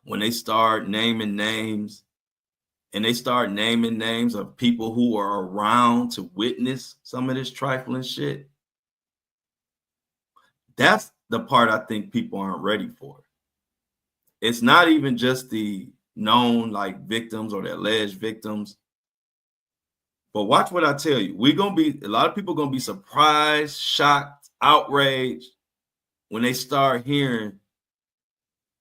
when they start naming names, and they start naming names of people who are around to witness some of this trifling shit? That's the part I think people aren't ready for. It's not even just the known like victims or the alleged victims. But watch what I tell you. A lot of people gonna be surprised, shocked, outraged when they start hearing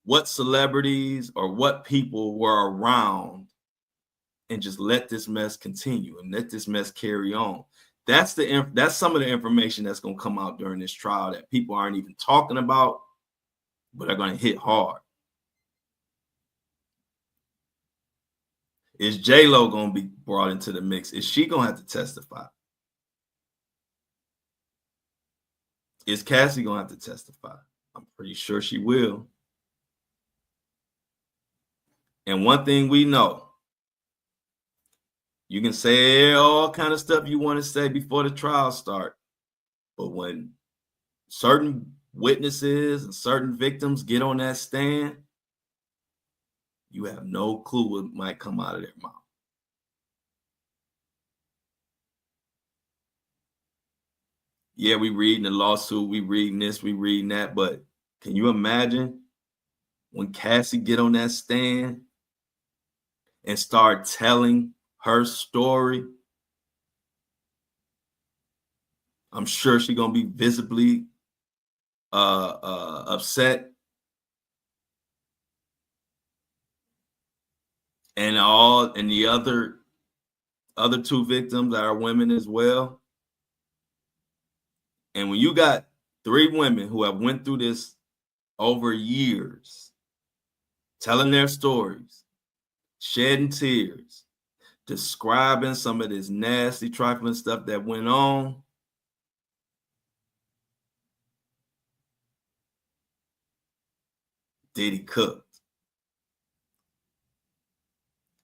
what celebrities or what people were around and just let this mess continue and let this mess carry on. That's some of the information that's gonna come out during this trial that people aren't even talking about, but are gonna hit hard. Is J-Lo gonna be brought into the mix? Is she gonna have to testify? Is Cassie gonna have to testify? I'm pretty sure she will. And one thing we know, you can say all kind of stuff you want to say before the trial start, but when certain witnesses and certain victims get on that stand, you have no clue what might come out of their mouth. Yeah, we reading the lawsuit, we reading this, we reading that, but can you imagine when Cassie get on that stand and start telling her story? I'm sure she's gonna be visibly upset. And the other two victims are women as well. And when you got 3 women who have went through this over years, telling their stories, shedding tears, describing some of this nasty, trifling stuff that went on, Diddy cooked.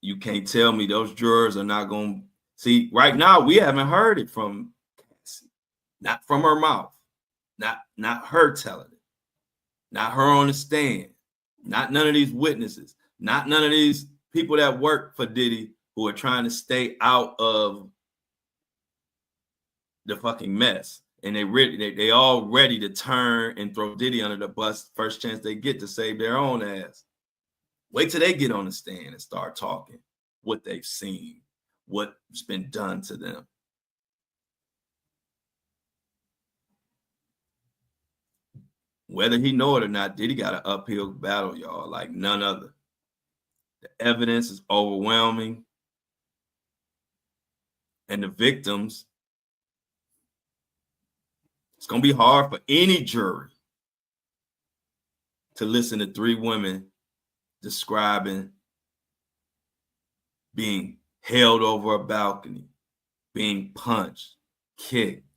You can't tell me those jurors are not going to see. Right now, we haven't heard it from Cassie, not from her mouth, not her telling it, not her on the stand, not none of these witnesses, not none of these people that work for Diddy who are trying to stay out of the fucking mess. And they all ready to turn and throw Diddy under the bus first chance they get to save their own ass. Wait till they get on the stand and start talking what they've seen, what's been done to them. Whether he know it or not, Diddy got an uphill battle, y'all, like none other. The evidence is overwhelming. And the victims, it's going to be hard for any jury to listen to 3 women describing being held over a balcony, being punched, kicked,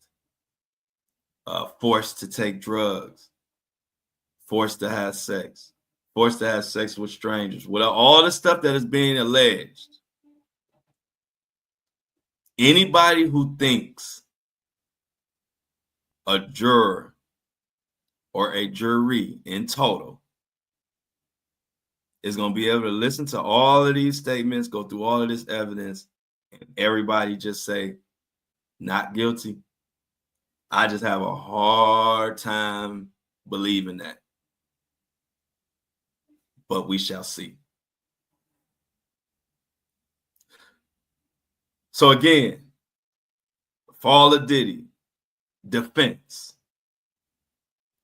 forced to take drugs, forced to have sex with strangers, with all the stuff that is being alleged. Anybody who thinks a juror or a jury in total is going to be able to listen to all of these statements, go through all of this evidence, and everybody just say, not guilty, I just have a hard time believing that. But we shall see. So again, Fall of Diddy, Defense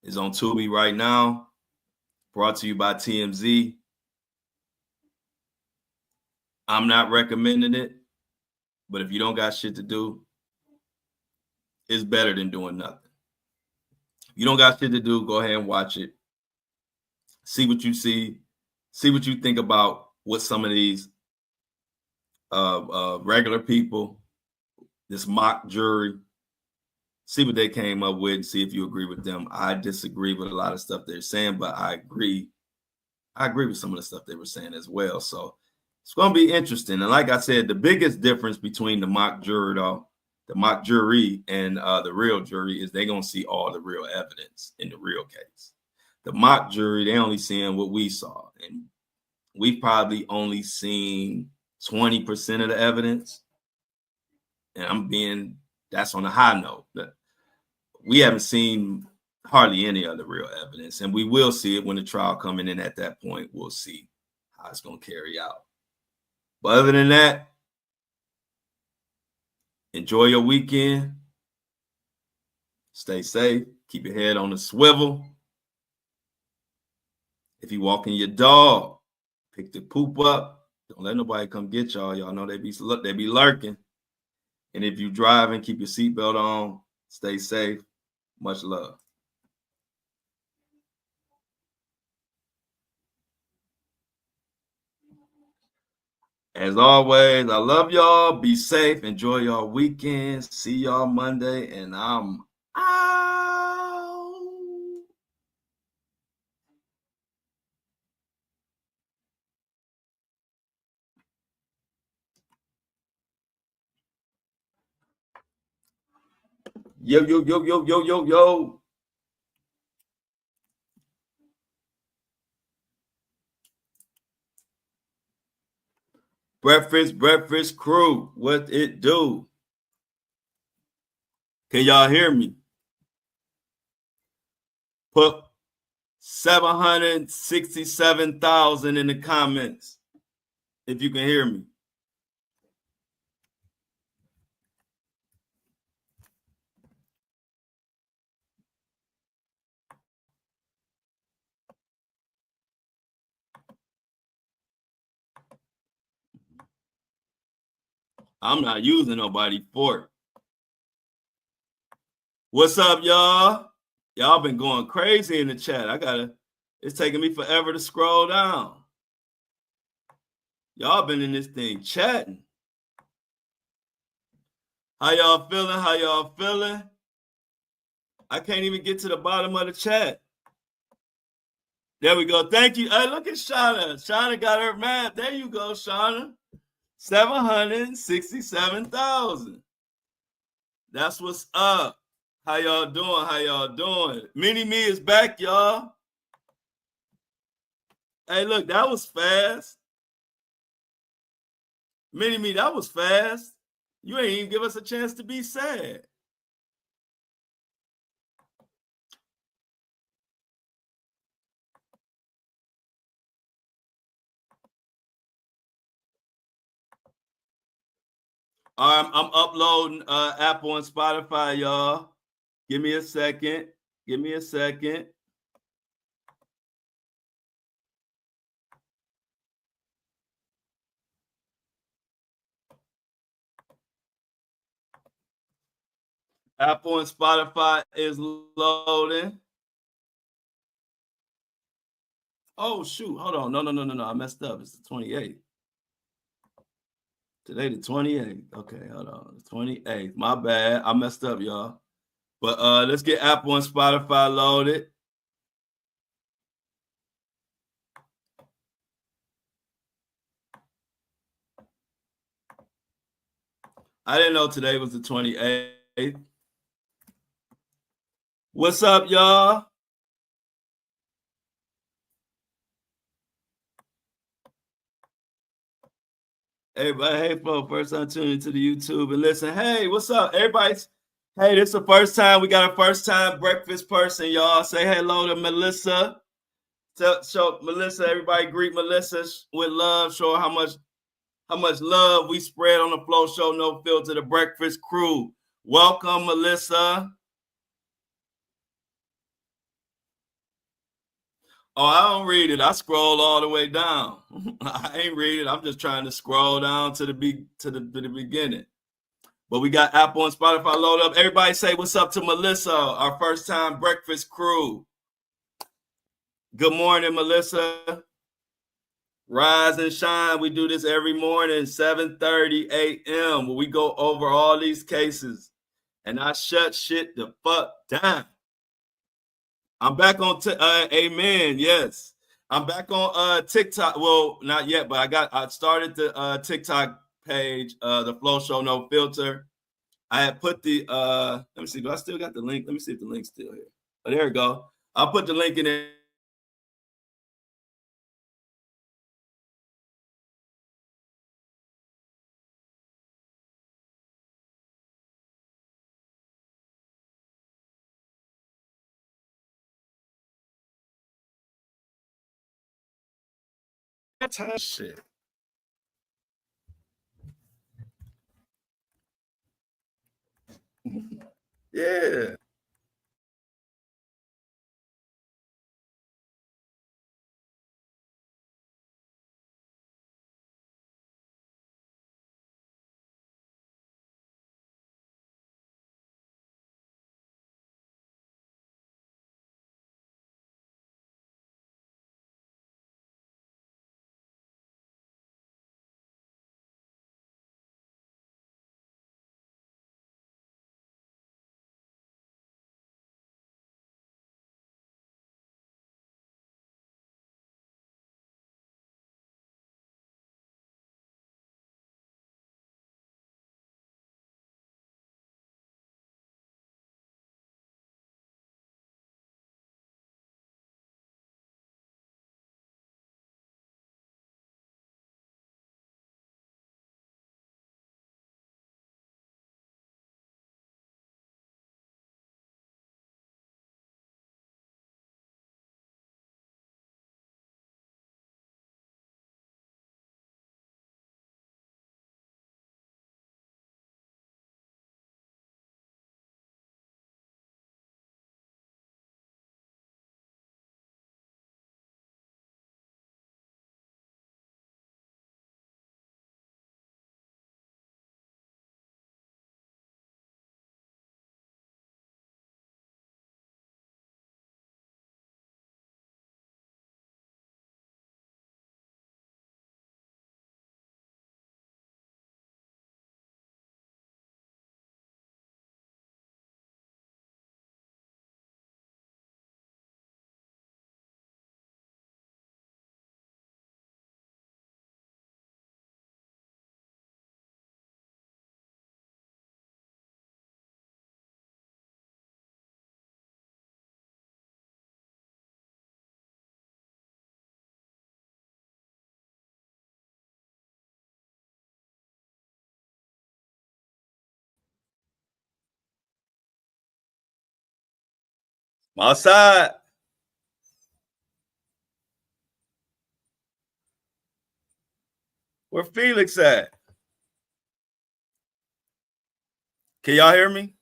is on Tubi right now, brought to you by TMZ. I'm not recommending it, but if you don't got shit to do, it's better than doing nothing. If you don't got shit to do, go ahead and watch it. See what you see what you think about what some of these regular people, this mock jury, see what they came up with and see if you agree with them. I disagree with a lot of stuff they're saying, but I agree with some of the stuff they were saying as well. So It's going to be interesting. And like I said, the biggest difference between the mock jury and the real jury is they're going to see all the real evidence in the real case. The mock jury, they only seeing what we saw. And we've probably only seen 20% of the evidence. And that's on a high note. We haven't seen hardly any other real evidence. And we will see it when the trial coming in. At that point, we'll see how it's going to carry out. But other than that, enjoy your weekend. Stay safe. Keep your head on the swivel. If you walking your dog, pick the poop up. Don't let nobody come get y'all. Y'all know they be lurking. And if you driving, keep your seatbelt on. Stay safe. Much love. As always, I love y'all. Be safe. Enjoy y'all weekends. See y'all Monday. And I'm out. Yo, yo, yo, yo, yo, yo, yo. Breakfast crew, what it do? Can y'all hear me? Put 767,000 in the comments if you can hear me. I'm not using nobody fork. What's up, y'all? Y'all been going crazy in the chat. It's taking me forever to scroll down. Y'all been in this thing chatting. How y'all feeling? I can't even get to the bottom of the chat. There we go. Thank you. Hey, look at Shauna. Shauna got her math. There you go, Shauna. 767,000. That's what's up. How y'all doing? Mini Me is back, y'all. Hey, look, that was fast. Mini Me, that was fast. You ain't even give us a chance to be sad. I'm uploading Apple and Spotify, y'all. Give me a second. Apple and Spotify is loading. Oh, shoot. Hold on. No. I messed up. It's the 28th. Today, the 28th. Okay, hold on. The 28th. My bad. I messed up, y'all. But let's get Apple and Spotify loaded. I didn't know today was the 28th. What's up, y'all? Everybody, hey, folks, first time tuning into the YouTube and listen. Hey, what's up, everybody? Hey, this is the first time. We got a first-time breakfast person, y'all. Say hello to Melissa. Show Melissa, everybody greet Melissa with love. Show her how much love we spread on the Flow Show No Filter, the breakfast crew. Welcome, Melissa. Oh, I don't read it. I scroll all the way down. I ain't read it. I'm just trying to scroll down to the beginning. But we got Apple and Spotify load up. Everybody say what's up to Melissa, our first time breakfast crew. Good morning, Melissa. Rise and shine. We do this every morning, 7:30 a.m. where we go over all these cases. And I shut shit the fuck down. I'm back on amen. Yes. I'm back on TikTok. Well, not yet, but I started the TikTok page, the Flow Show No Filter. I had put the let me see, do I still got the link? Let me see if the link's still here. Oh, there we go. I'll put the link in there. Shit. Yeah. I'm outside. Where Felix at? Can y'all hear me?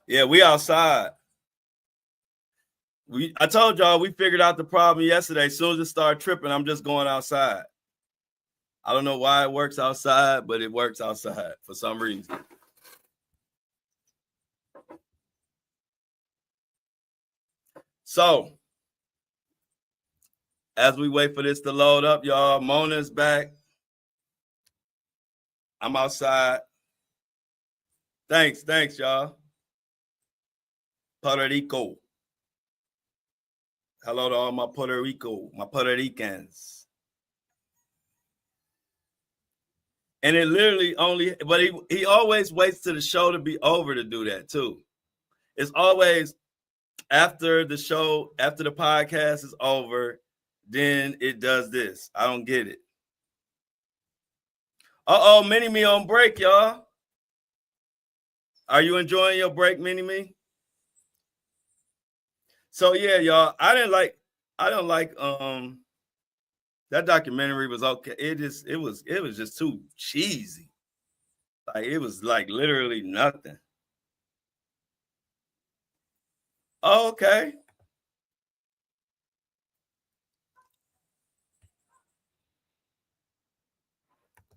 Yeah, we outside. I told y'all we figured out the problem yesterday. As soon as it started tripping, I'm just going outside. I don't know why it works outside, but it works outside for some reason. So, as we wait for this to load up, y'all, Mona's back. I'm outside. Thanks, y'all. Puerto Rico. Hello to all my Puerto Ricans. And it literally only, but he always waits to the show to be over to do that too. It's always after the show, after the podcast is over, then it does this. I don't get it. Uh-oh, Mini-Me on break, y'all. Are you enjoying your break, Mini-Me? So yeah, y'all, I don't like that documentary was okay. It was just too cheesy. Like it was like literally nothing. Oh, okay.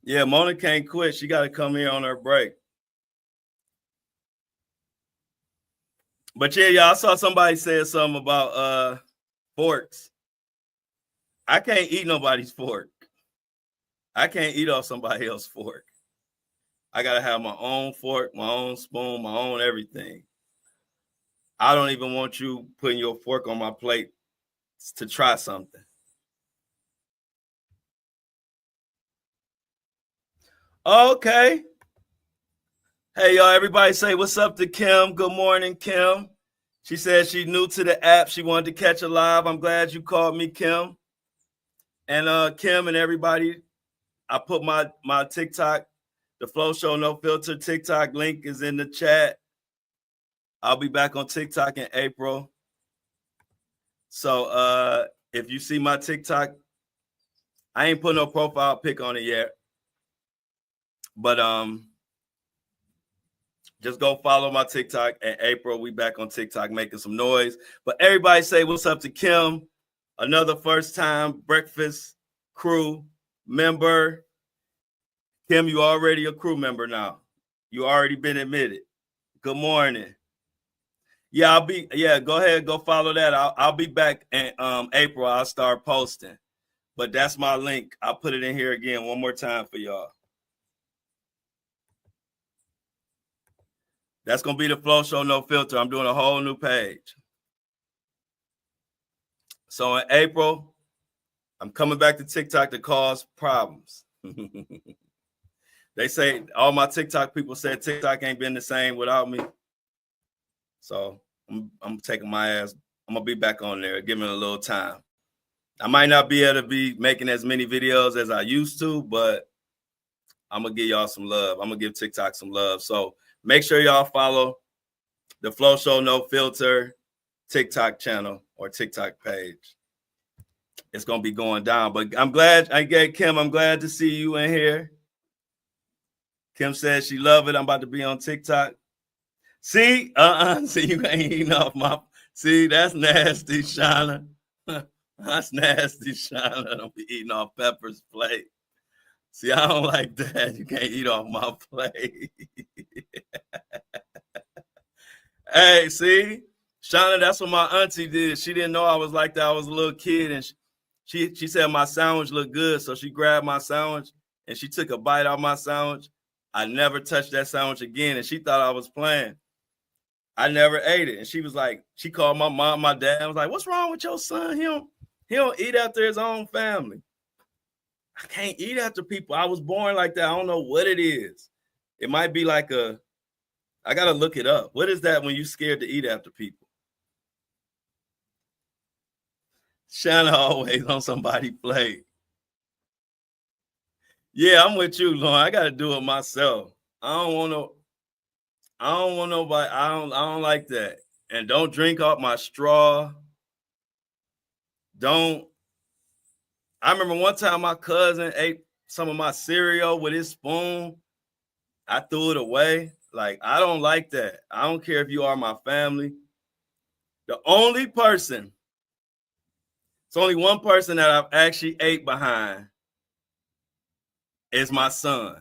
Yeah, Mona can't quit. She got to come here on her break. But yeah, y'all, I saw somebody say something about forks. I can't eat nobody's fork. I can't eat off somebody else's fork. I gotta have my own fork, my own spoon, my own everything. I don't even want you putting your fork on my plate to try something. Okay. Hey, y'all, everybody say what's up to Kim. Good morning, Kim. She said she's new to the app. She wanted to catch a live. I'm glad you called me, Kim. And Kim and everybody, I put my TikTok, the Flow Show No Filter TikTok link is in the chat. I'll be back on TikTok in April. So if you see my TikTok, I ain't put no profile pic on it yet. But just go follow my TikTok in April. We back on TikTok making some noise. But everybody say what's up to Kim, another first time breakfast crew member. Kim, you already a crew member now. You already been admitted. Good morning. Yeah, go ahead, go follow that. I'll be back in April. I'll start posting. But that's my link. I'll put it in here again one more time for y'all. That's going to be the Flow Show No Filter. I'm doing a whole new page. So in April, I'm coming back to TikTok to cause problems. They say, all my TikTok people said TikTok ain't been the same without me. So I'm taking my ass. I'm going to be back on there, giving it a little time. I might not be able to be making as many videos as I used to, but I'm going to give y'all some love. I'm going to give TikTok some love. So make sure y'all follow the Flow Show No Filter TikTok channel or TikTok page. It's going to be going down. But I'm glad Kim, I'm glad to see you in here. Kim says she love it. I'm about to be on TikTok. See, see, you ain't eating off my. See, that's nasty, Shauna. That's nasty, Shauna. Don't be eating off Pepper's plate. See, I don't like that. You can't eat off my plate. Hey, see, Shauna, that's what my auntie did. She didn't know I was like that. I was a little kid, and she said my sandwich looked good, so she grabbed my sandwich and she took a bite out of my sandwich. I never touched that sandwich again, and she thought I was playing. I never ate it. And she was like, she called my mom, my dad. I was like, what's wrong with your son? He don't eat after his own family. I can't eat after people. I was born like that. I don't know what it is. It might be like I got to look it up. What is that when you're scared to eat after people? Shanna always on somebody's plate. Yeah, I'm with you, Lauren. I got to do it myself. I don't want nobody. I don't like that. And don't drink off my straw. I remember one time my cousin ate some of my cereal with his spoon. I threw it away. Like, I don't like that. I don't care if you are my family. The only person, it's only one person that I've actually ate behind is my son.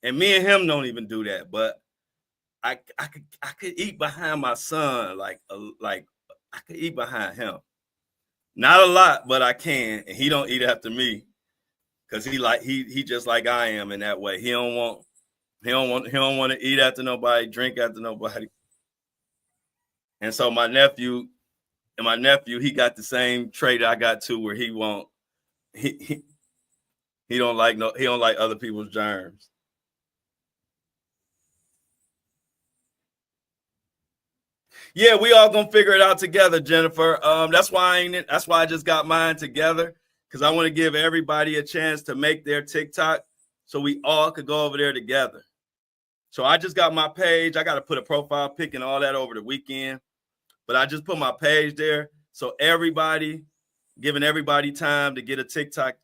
And me and him don't even do that. But I could eat behind my son. Like I could eat behind him. Not a lot, but I can. And he don't eat after me. Because he just like I am in that way. He don't want to eat after nobody, drink after nobody. And so my nephew, he got the same trait I got too, where he don't like other people's germs. Yeah, we all gonna figure it out together, Jennifer. That's why I just got mine together, because I want to give everybody a chance to make their TikTok so we all could go over there together. So I just got my page. I got to put a profile pic and all that over the weekend, but I just put my page there. So giving everybody time to get a TikTok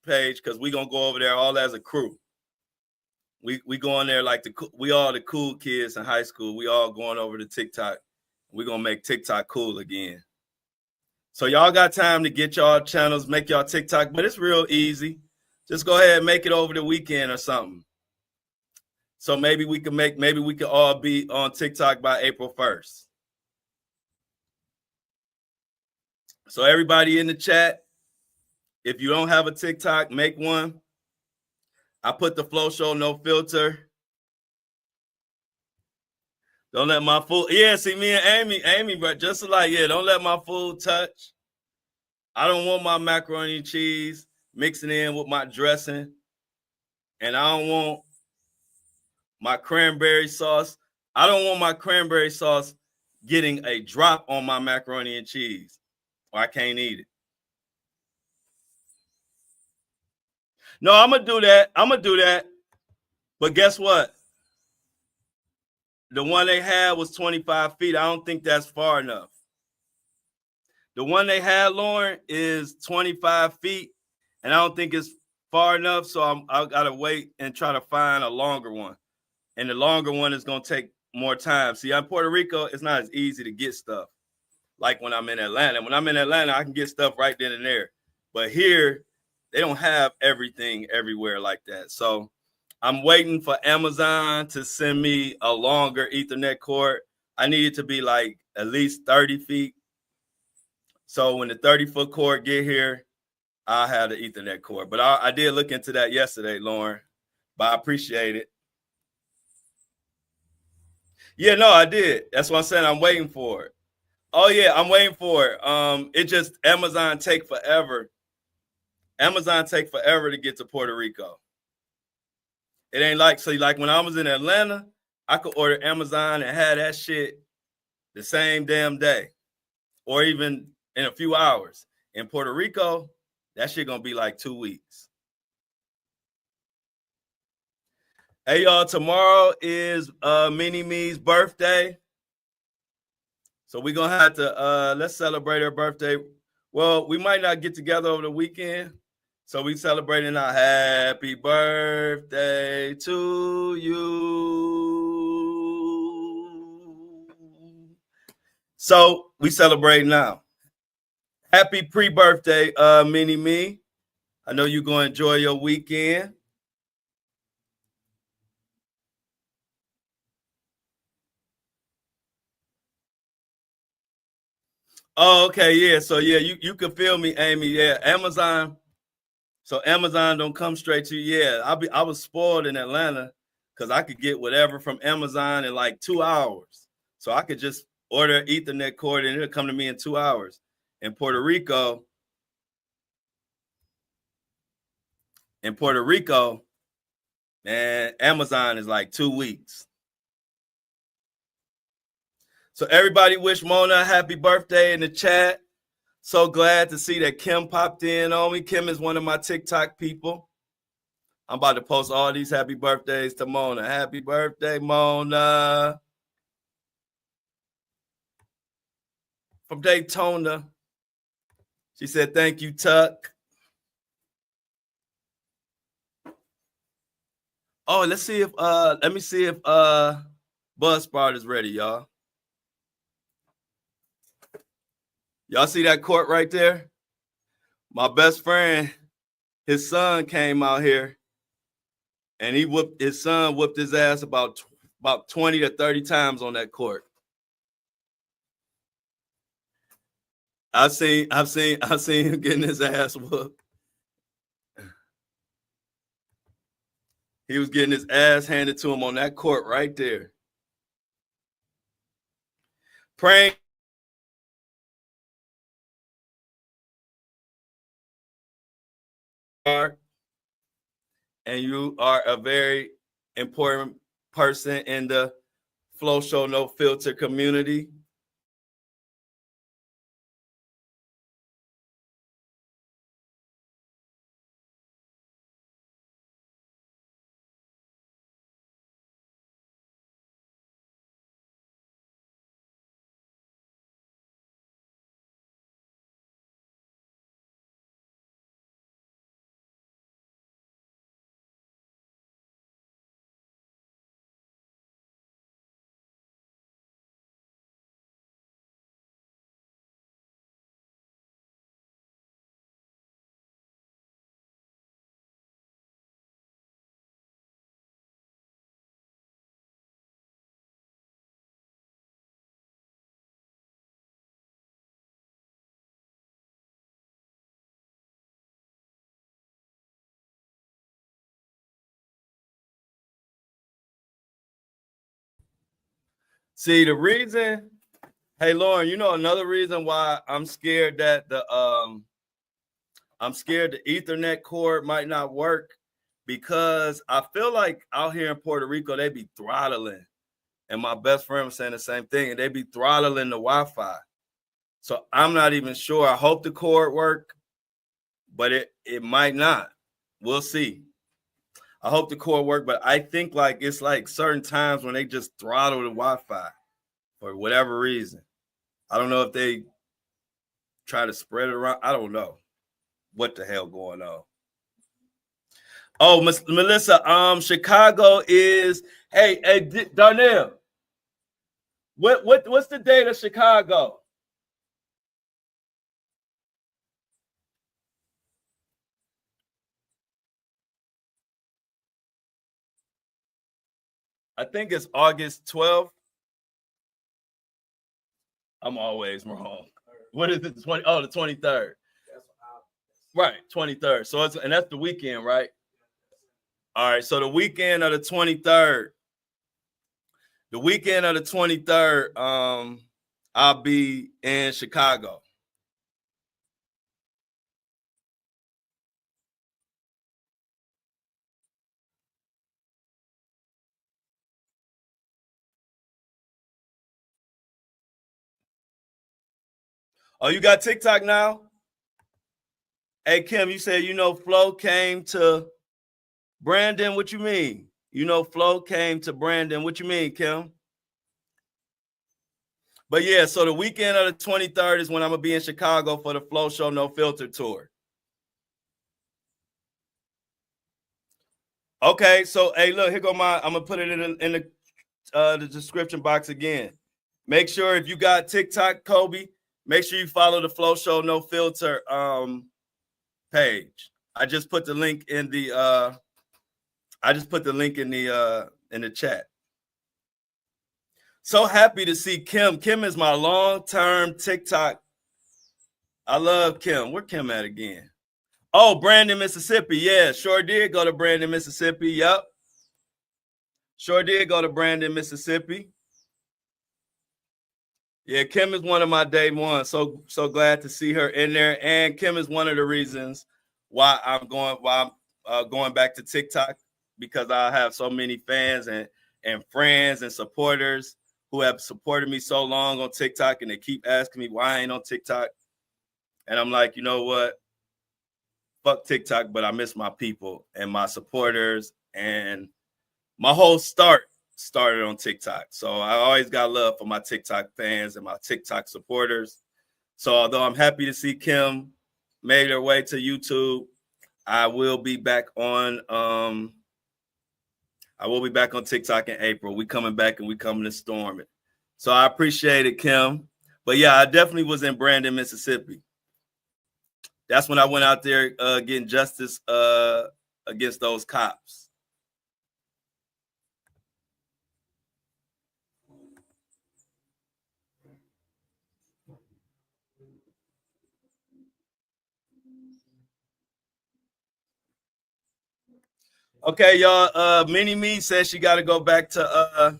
page, because we gonna go over there all as a crew. We going there like we all the cool kids in high school. We all going over to TikTok. We're gonna make TikTok cool again. So y'all got time to get y'all channels, make y'all TikTok, but it's real easy. Just go ahead and make it over the weekend or something. So maybe we could all be on TikTok by April 1st. So everybody in the chat, if you don't have a TikTok, make one. I put the Flow Show No Filter. Don't let my food. Yeah, see me and Amy, but just like, yeah, don't let my food touch. I don't want my macaroni and cheese mixing in with my dressing. And I don't want my cranberry sauce. I don't want my cranberry sauce getting a drop on my macaroni and cheese, or I can't eat it. No, I'm gonna do that. But guess what? The one they had was 25 feet. I don't think that's far enough. The one they had, Lauren, is 25 feet, and I don't think it's far enough. So I gotta wait and try to find a longer one. And the longer one is gonna take more time. See, in Puerto Rico, it's not as easy to get stuff like when I'm in Atlanta. When I'm in Atlanta, I can get stuff right then and there. But here, they don't have everything everywhere like that. So I'm waiting for Amazon to send me a longer Ethernet cord. I need it to be like at least 30 feet. So when the 30-foot cord get here, I'll have the Ethernet cord. But I did look into that yesterday, Lauren, but I appreciate it. Yeah, no, I did. That's what I'm saying. I'm waiting for it. Oh, yeah, I'm waiting for it. It just, Amazon take forever. Amazon take forever to get to Puerto Rico. It ain't like, so like when I was in Atlanta, I could order Amazon and have that shit the same damn day or even in a few hours. In Puerto Rico, that shit gonna be like 2 weeks. Hey, y'all, tomorrow is Mini Me's birthday. So we're gonna have to let's celebrate her birthday. Well, we might not get together over the weekend. So we celebrating our happy birthday to you. So we celebrate now. Happy pre-birthday, Mini Me. I know you're gonna enjoy your weekend. Oh, okay, yeah. So yeah, you can feel me, Amy. Yeah, Amazon. So Amazon don't come straight to you. Yeah, I was spoiled in Atlanta because I could get whatever from Amazon in like 2 hours. So I could just order an Ethernet cord and it'll come to me in 2 hours. In Puerto Rico, man, Amazon is like 2 weeks. So everybody wish Mona a happy birthday in the chat. So glad to see that Kim popped in on me. Kim is one of my TikTok people. I'm about to post all these happy birthdays to Mona. Happy birthday, Mona. From Daytona. She said, thank you, Tuck. Oh, let me see if Buzzsprout is ready, y'all. Y'all see that court right there? My best friend, his son came out here and his son whooped his ass about 20 to 30 times on that court. I've seen him getting his ass whooped. He was getting his ass handed to him on that court right there. Praying and you are a very important person in the Flow Show No Filter community. See, the reason, hey Lauren, you know another reason why I'm scared that the Ethernet cord might not work, because I feel like out here in Puerto Rico they be throttling, and my best friend was saying the same thing, and they be throttling the Wi-Fi. So I'm not even sure. I hope the cord work, but it might not. We'll see. I hope the cord work, but I think like it's like certain times when they just throttle the Wi-Fi for whatever reason. I don't know if they try to spread it around. I don't know what the hell going on. Oh, Melissa, Chicago is, hey, Darnell, what's the date of Chicago? I think it's August 12th. I'm always wrong. What is it? The 23rd. Right, 23rd. So and that's the weekend, right? All right. So the weekend of the 23rd. The weekend of the 23rd, I'll be in Chicago. Oh, you got TikTok now? Hey, Kim, you said, Flo came to Brandon. What you mean? Flo came to Brandon. What you mean, Kim? But yeah, so the weekend of the 23rd is when I'm going to be in Chicago for the Flo Show No Filter tour. Okay, so, hey, look, here go I'm going to put it in the description box again. Make sure if you got TikTok, Kobe, make sure you follow the Flo Show No Filter page. I just put the link in the in the chat. So happy to see Kim. Kim is my long-term TikTok. I love Kim. Where Kim at again? Oh, Brandon, Mississippi. Yeah, sure did go to Brandon, Mississippi. Yep. Sure did go to Brandon, Mississippi. Yeah, Kim is one of my day ones. So glad to see her in there. And Kim is one of the reasons why I'm going back to TikTok, because I have so many fans and friends and supporters who have supported me so long on TikTok, and they keep asking me why I ain't on TikTok. And I'm like, you know what? Fuck TikTok, but I miss my people and my supporters, and my whole started on TikTok. So I always got love for my TikTok fans and my TikTok supporters. So although I'm happy to see Kim made her way to YouTube, I will be back on TikTok in April. We coming back and we coming to storm it. So I appreciate it, Kim. But yeah, I definitely was in Brandon, Mississippi. That's when I went out there getting justice against those cops. Okay, y'all. Mini Me says she got to go back to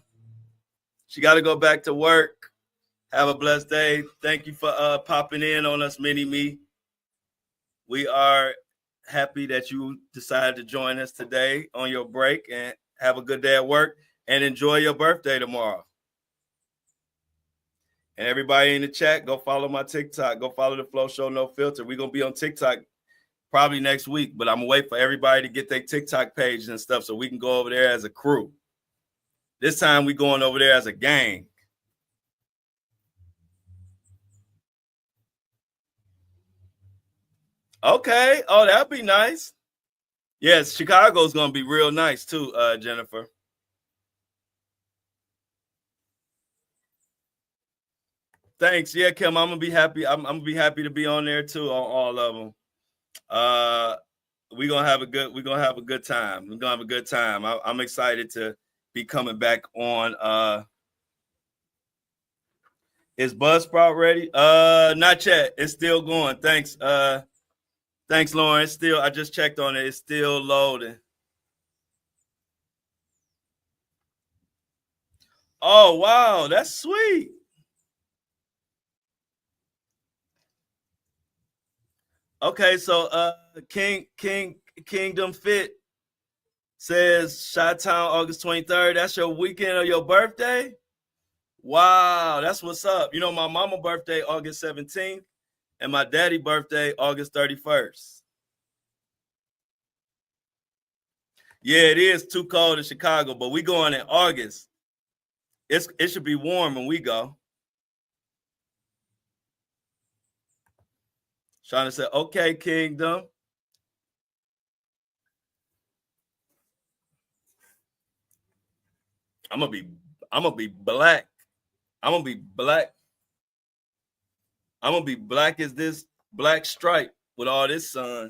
work. Have a blessed day. Thank you for popping in on us, Mini Me. We are happy that you decided to join us today on your break, and have a good day at work, and enjoy your birthday tomorrow. And everybody in the chat, go follow my TikTok. Go follow the Flo Show No Filter. We're going to be on TikTok probably next week, but I'm going to wait for everybody to get their TikTok pages and stuff so we can go over there as a crew. This time we're going over there as a gang. Okay. Oh, that'd be nice. Yes, Chicago's going to be real nice too, Jennifer. Thanks. Yeah, Kim, I'm going to be happy. I'm going to be happy to be on there too, on all of them. We're going to have a good time. We're going to have a good time. I'm excited to be coming back on. Is Buzzsprout ready? Not yet. It's still going. Thanks. Thanks, Lauren. It's still, I just checked on it. It's still loading. Oh, wow, that's sweet. Okay, so Kingdom Fit says Chi-Town August 23rd. That's your weekend of your birthday? Wow, that's what's up. You know, my mama birthday August 17th and my daddy birthday August 31st. Yeah, it is too cold in Chicago, but we going in August. It should be warm when we go. Shauna said, okay, Kingdom. I'm gonna be black. I'm gonna be black. I'm gonna be black as this black stripe with all this sun.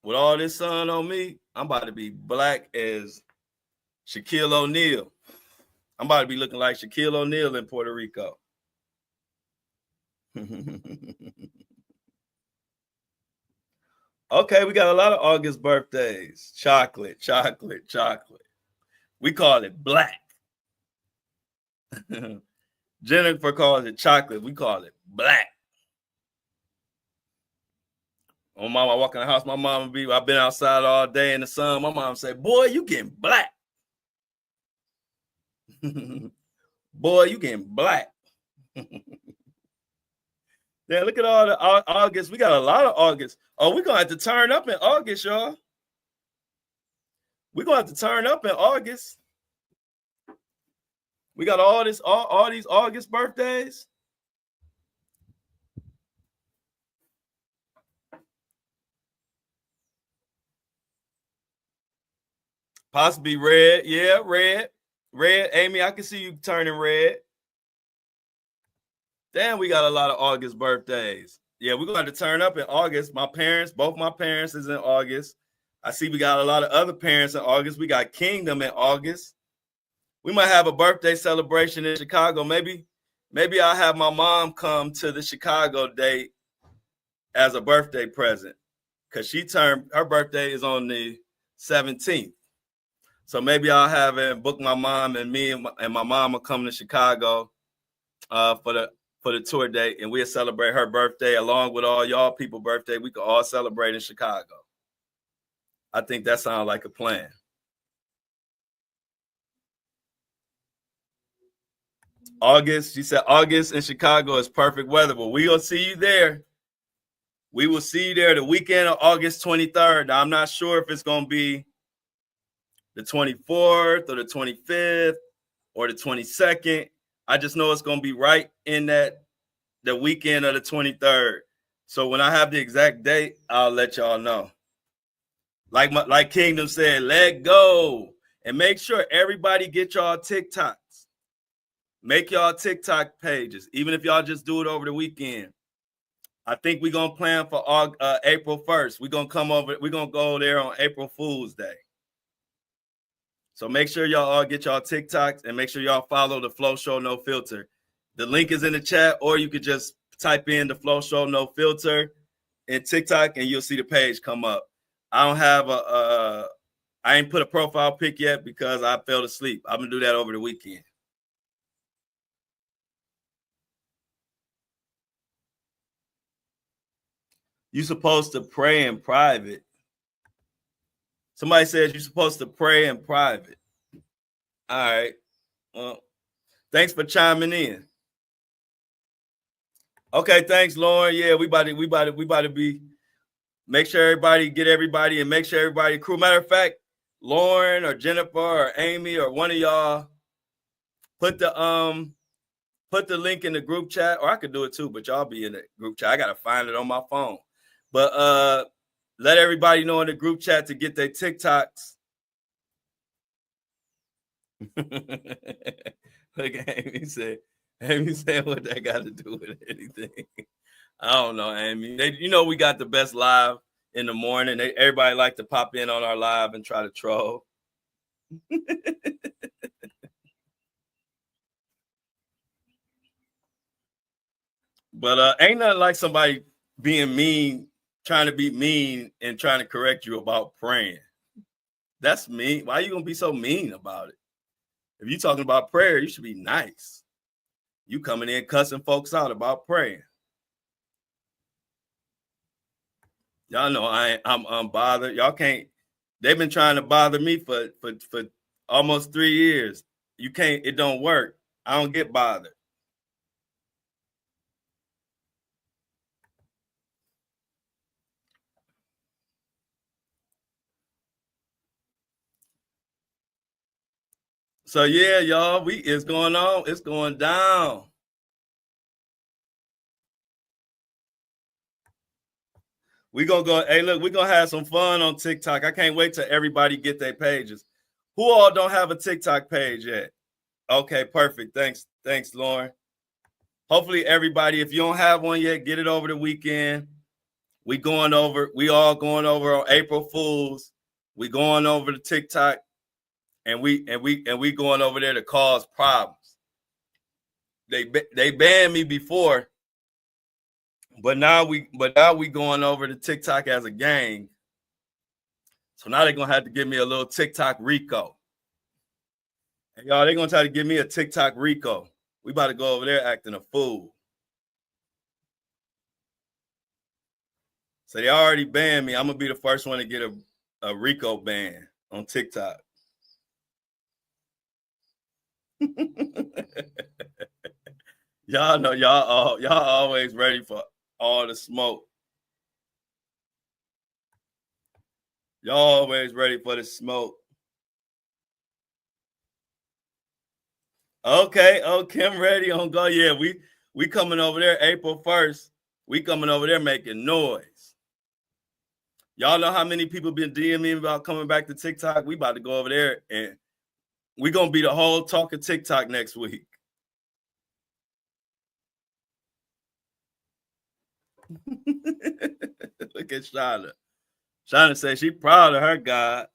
With all this sun on me, I'm about to be black as Shaquille O'Neal. I'm about to be looking like Shaquille O'Neal in Puerto Rico. Okay, we got a lot of August birthdays. Chocolate. We call it black. Jennifer calls it chocolate. We call it black. My mama walk in the house, my mama I've been outside all day in the sun. My mom say, boy, you getting black. Boy, you getting black. Yeah, look at all the August. We got a lot of August. Oh, we're going to have to turn up in August, y'all. We're going to have to turn up in August. We got all these August birthdays. Possibly red. Yeah, red. Red. Amy, I can see you turning red. Damn, we got a lot of August birthdays. Yeah, we're going to turn up in August. Both my parents is in August. I see we got a lot of other parents in August. We got Kingdom in August. We might have a birthday celebration in Chicago. Maybe I'll have my mom come to the Chicago date as a birthday present because her birthday is on the 17th. So maybe I'll have it book my mom and me and my mom will come to Chicago for the tour date, and we'll celebrate her birthday along with all y'all people birthday. We could all celebrate in Chicago. I think that sounds like a plan. August, she said August in Chicago is perfect weather, but we gonna see you there. We will see you there the weekend of August 23rd. Now, I'm not sure if it's gonna be the 24th or the 25th or the 22nd. I just know it's gonna be right in the weekend of the 23rd. So when I have the exact date, I'll let y'all know. Like Kingdom said, let go. And make sure everybody get y'all TikToks. Make y'all TikTok pages, even if y'all just do it over the weekend. I think we're going to plan for April 1st. We're going to go there on April Fool's Day. So make sure y'all all get y'all TikToks and make sure y'all follow the Flow Show No Filter. The link is in the chat, or you could just type in the Flow Show No Filter in TikTok and you'll see the page come up. I don't have I ain't put a profile pic yet because I fell asleep. I'm going to do that over the weekend. You're supposed to pray in private. Somebody says you're supposed to pray in private. All right. Well, thanks for chiming in. Okay, thanks, Lauren. Yeah, we about to be. Make sure everybody get everybody and make sure everybody crew. Matter of fact, Lauren or Jennifer or Amy or one of y'all put the link in the group chat, or I could do it too, but y'all be in the group chat. I gotta find it on my phone. But let everybody know in the group chat to get their TikToks. Look at Amy said what that got to do with anything. I don't know, Amy. We got the best live in the morning. Everybody like to pop in on our live and try to troll. But ain't nothing like somebody being mean, trying to be mean and trying to correct you about praying. That's mean. Why are you gonna be so mean about it? If you're talking about prayer, you should be nice. You coming in cussing folks out about praying. Y'all know I'm bothered. Y'all can't. They've been trying to bother me for almost 3 years. You can't. It don't work. I don't get bothered. So yeah, y'all, it's going on. It's going down. We gonna go. Hey, look, we gonna have some fun on TikTok. I can't wait till everybody get their pages. Who all don't have a TikTok page yet? Okay, perfect. Thanks, Lauren. Hopefully, everybody, if you don't have one yet, get it over the weekend. We all going over on April Fools. We going over to TikTok, and we going over there to cause problems. They banned me before, but now we going over to TikTok as a gang. So now they're gonna have to give me a little TikTok Rico. And y'all, they're gonna try to give me a TikTok Rico. We about to go over there acting a fool. So they already banned me. I'm gonna be the first one to get a Rico ban on TikTok. Y'all know y'all always ready for all the smoke. Y'all always ready for the smoke. Okay, Kim ready on go. Yeah, we coming over there April 1st. We coming over there making noise. Y'all know how many people been DMing me about coming back to TikTok? We about to go over there and we gonna be the whole talk of TikTok next week. Look at Shauna. Shauna says she proud of her God.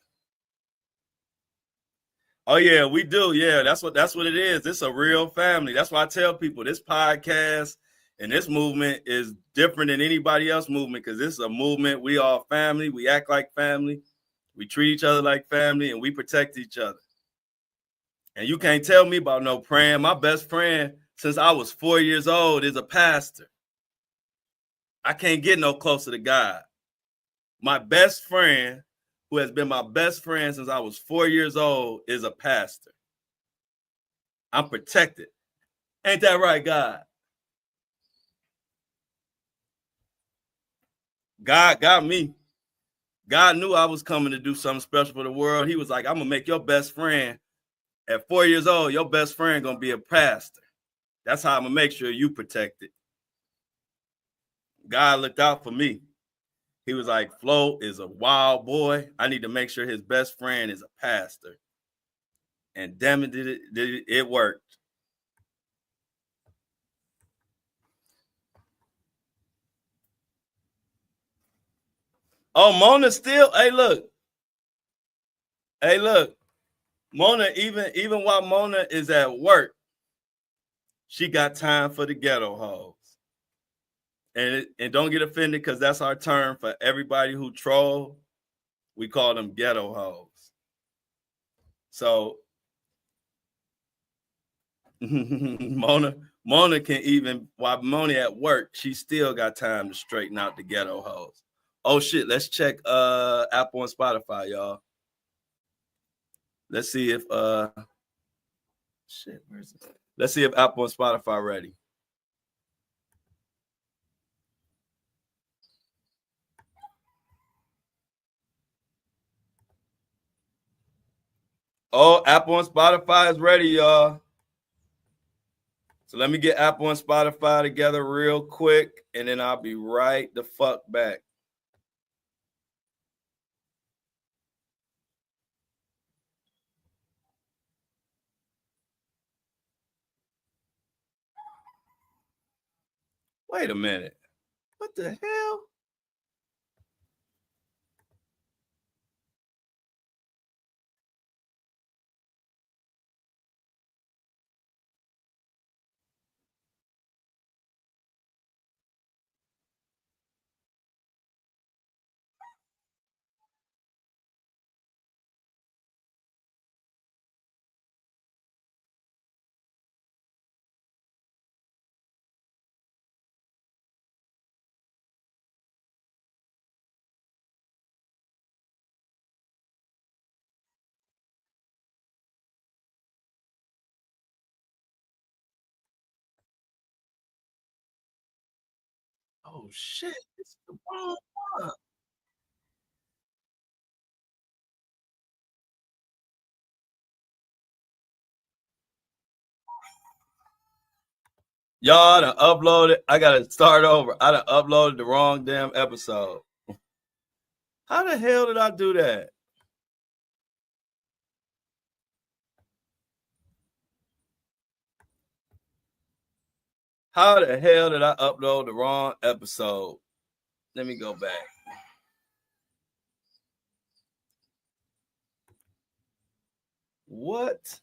Oh yeah, we do. Yeah, that's what it is. It's a real family. That's why I tell people this podcast and this movement is different than anybody else movement because this is a movement. We all family. We act like family. We treat each other like family, and we protect each other. And you can't tell me about no praying. My best friend since I was 4 years old is a pastor. I can't get no closer to God. My best friend, who has been my best friend since I was 4 years old, is a pastor. I'm protected. Ain't that right, God? God got me. God knew I was coming to do something special for the world. He was like, I'm going to make your best friend. At 4 years old, your best friend going to be a pastor. That's how I'm going to make sure you protected. God looked out for me. He was like, Flo is a wild boy. I need to make sure his best friend is a pastor. And damn it, it worked. Oh, Mona still, hey, look. Mona, even while Mona is at work, she got time for the ghetto hoes. And don't get offended because that's our term for everybody who troll. We call them ghetto hoes. So Mona can even, while Mona at work, she still got time to straighten out the ghetto hoes. Oh shit, let's check Apple and Spotify, y'all. Let's see if where's it? Let's see if Apple and Spotify ready. Oh, Apple and Spotify is ready, y'all. So let me get Apple and Spotify together real quick, and then I'll be right the fuck back. Wait a minute. What the hell? Oh shit, it's the wrong one. Y'all done uploaded. I gotta start over. I done uploaded the wrong damn episode. How the hell did I do that? How the hell did I upload the wrong episode? Let me go back. What?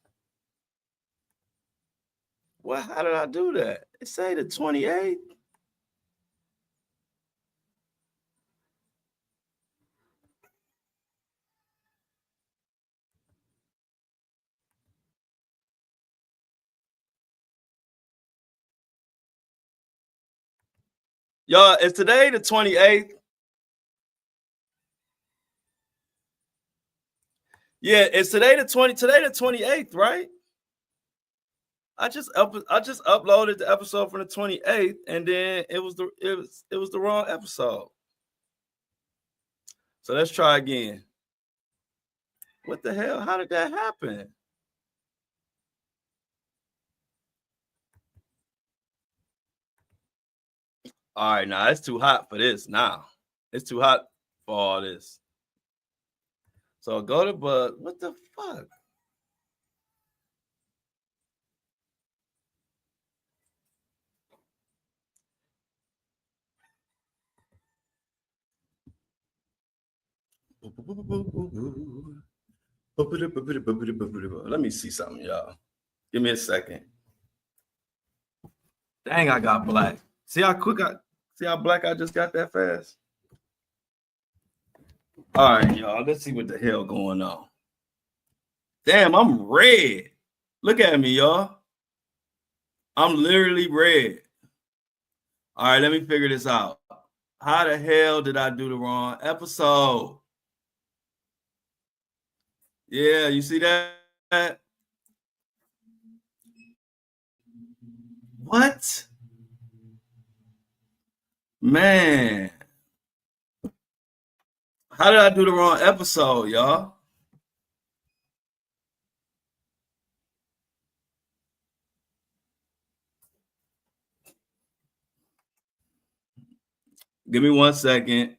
What? How did I do that? It say the 28th. Y'all, is today the 28th? Yeah, it's today the 28th, right? I just uploaded the episode from the 28th, and then it was the wrong episode. So let's try again. What the hell? How did that happen? All right, now it's too hot for this. Now it's too hot for all this. So go to but what the fuck? Let me see something, y'all. Give me a second. Dang, I got black. See how black I just got that fast? All right, y'all. Let's see what the hell going on. Damn, I'm red. Look at me, y'all. I'm literally red. All right, let me figure this out. How the hell did I do the wrong episode? Yeah, you see that? What? Man. How did I do the wrong episode, y'all? Give me 1 second.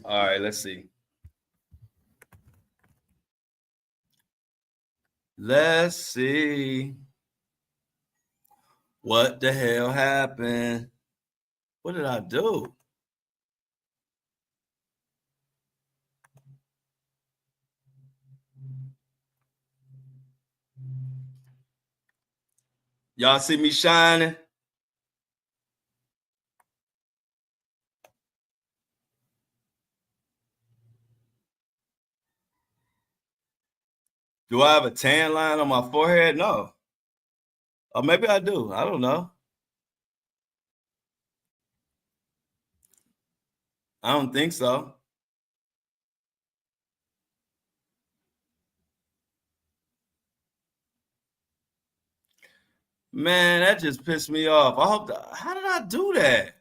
All right, let's see. Let's see. What the hell happened? What did I do? Y'all see me shining? Do I have a tan line on my forehead? No. Or maybe I do. I don't know. I don't think so. Man, that just pissed me off. How did I do that?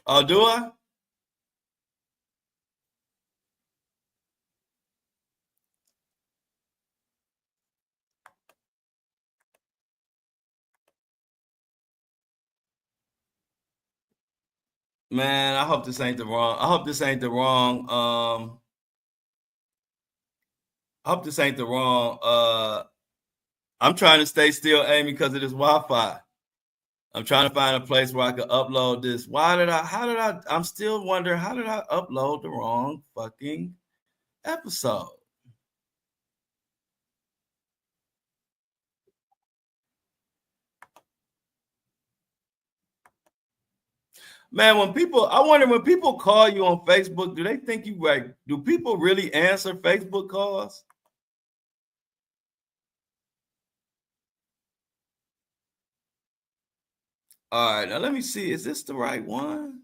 Oh, do I? Man, I hope this ain't the wrong. I hope this ain't the wrong. I hope this ain't the wrong. I'm trying to stay still, Amy, because of this Wi-Fi. I'm trying to find a place where I could upload this. I'm still wondering, how did I upload the wrong fucking episode? Man, when people call you on Facebook, do they think you like, do people really answer Facebook calls? All right, now let me see. Is this the right one?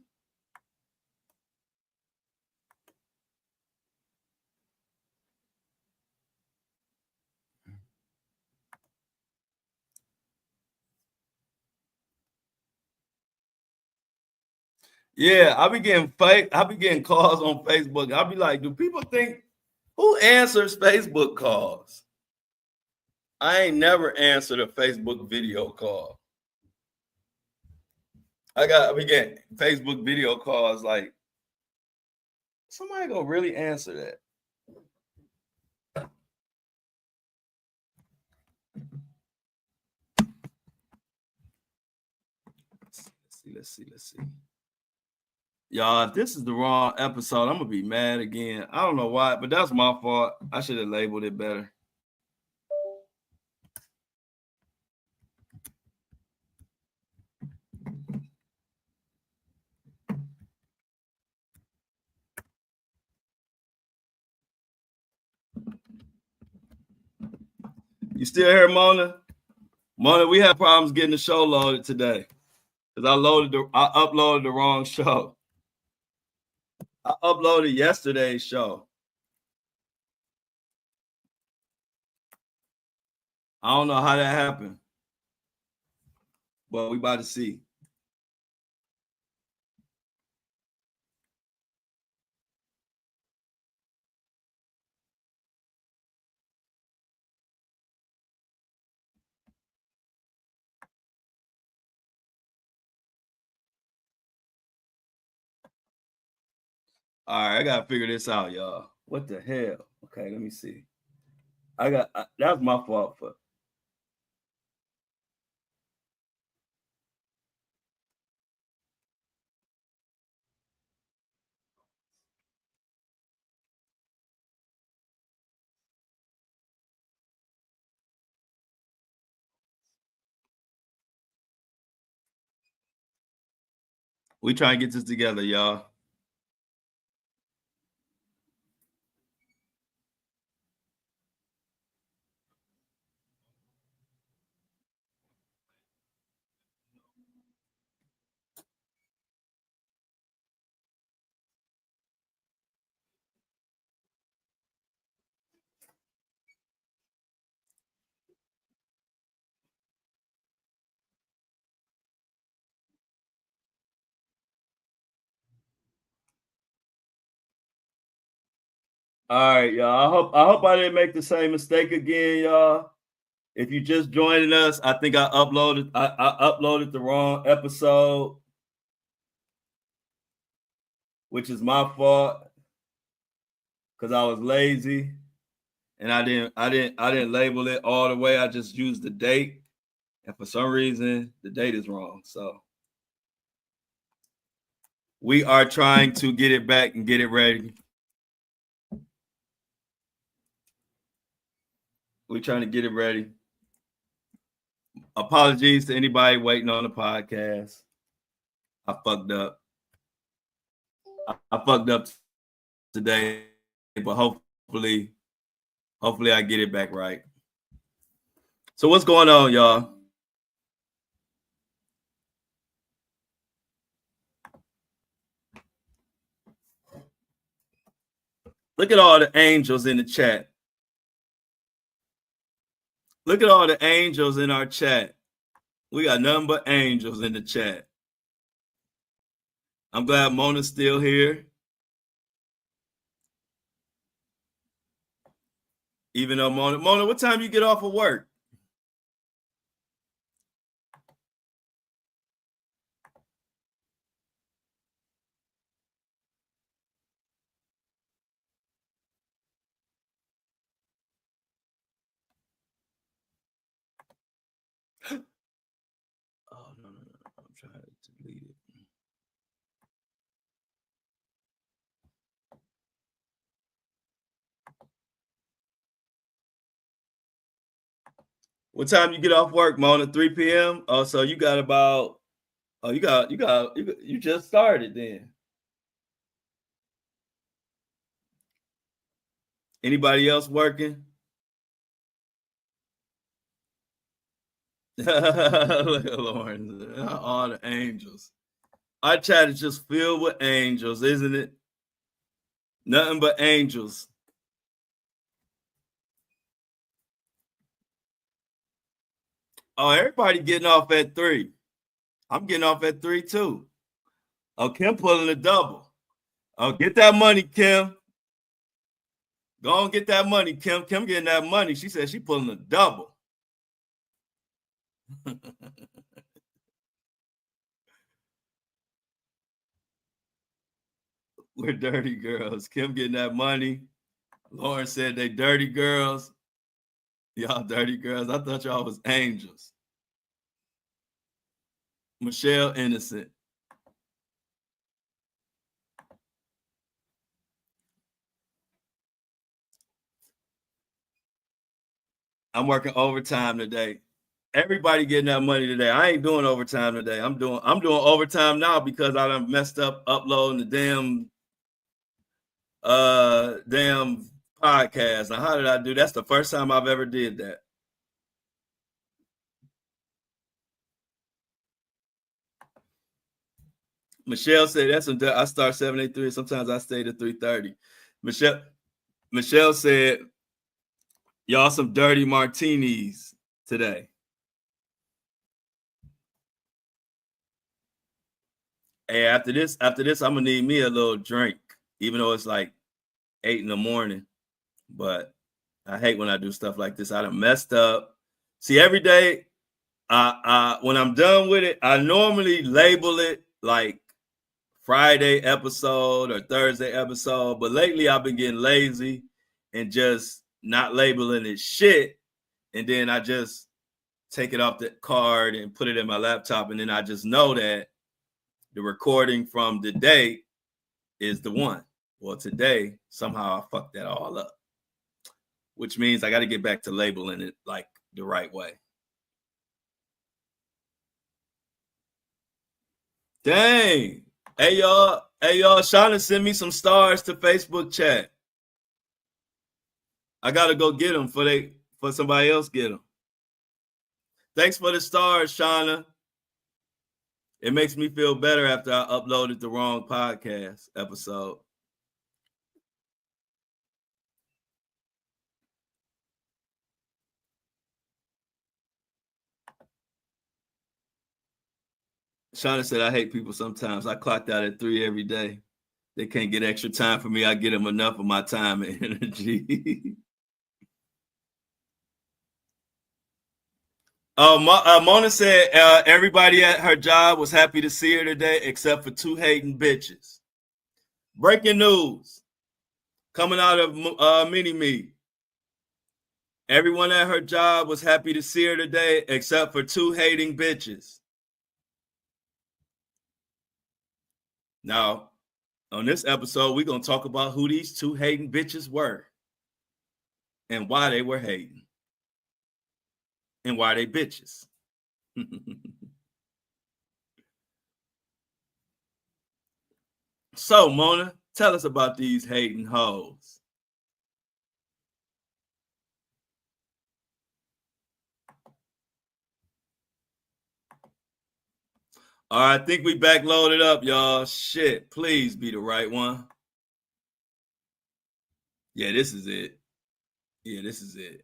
Yeah, I be getting calls on Facebook. I'll be like, do people think, who answers Facebook calls? I ain't never answered a Facebook video call. I be getting Facebook video calls like, somebody gonna really answer that? Let's see. Y'all, if this is the wrong episode, I'm gonna be mad again. I don't know why, but that's my fault. I should have labeled it better. You still here, Mona? Mona, we have problems getting the show loaded today because I uploaded the wrong show. I uploaded yesterday's show. I don't know how that happened, but we about to see. All right, I gotta figure this out, y'all. What the hell? Okay, let me see. That was my fault for. We trying to get this together, y'all. All right, y'all. I hope I didn't make the same mistake again, y'all. If you just joining us, I think I uploaded the wrong episode, which is my fault because I was lazy and I didn't label it all the way. I just used the date, and for some reason the date is wrong. So we are trying to get it back and get it ready. We're trying to get it ready. Apologies to anybody waiting on the podcast. I fucked up. I fucked up today, but hopefully I get it back right. So what's going on, y'all? Look at all the angels in the chat. Look at all the angels in our chat. We got nothing but angels in the chat. I'm glad Mona's still here. Even though Mona, what time you get off of work? Oh, no. Try to delete it. What time you get off work, Mona? 3 p.m. Oh, so you got about. Oh, you just started then. Anybody else working? Look at Lauren, all the angels. Our chat is just filled with angels, isn't it? Nothing but angels. Oh, everybody getting off at 3. I'm getting off at 3 too. Oh, Kim pulling a double. Oh, get that money, Kim. Go on, get that money, Kim. Kim getting that money. She said she pulling a double. We're dirty girls. Kim getting that money. Lauren said they dirty girls. Y'all dirty girls. I thought y'all was angels. Michelle innocent. I'm working overtime today. Everybody getting that money today. I ain't doing overtime today. I'm doing overtime now because I done messed up uploading the damn podcast. Now, how did I do? That's the first time I've ever did that. Michelle said that's I start 7:83. Sometimes I stay to 3:30. Michelle said, y'all some dirty martinis today. Hey, after this, I'm gonna need me a little drink, even though it's like 8 in the morning. But I hate when I do stuff like this. I done messed up. See, every day, when I'm done with it, I normally label it like Friday episode or Thursday episode. But lately, I've been getting lazy and just not labeling it shit. And then I just take it off the card and put it in my laptop. And then I just know that the recording from the day is the one. Well, today, somehow I fucked that all up, which means I got to get back to labeling it like the right way. Dang. Hey, y'all. Shauna send me some stars to Facebook chat. I got to go get them for somebody else get them. Thanks for the stars, Shauna. It makes me feel better after I uploaded the wrong podcast episode. Shauna said, I hate people sometimes. I clocked out at 3 every day. They can't get extra time for me. I get them enough of my time and energy. Mona said everybody at her job was happy to see her today except for 2 hating bitches. Breaking news coming out of Mini-Me. Everyone at her job was happy to see her today except for 2 hating bitches. Now, on this episode, we're going to talk about who these 2 hating bitches were and why they were hating and why they bitches. So, Mona, tell us about these hating hoes. All right, I think we backloaded up, y'all. Shit, please be the right one. Yeah, this is it. Yeah, this is it.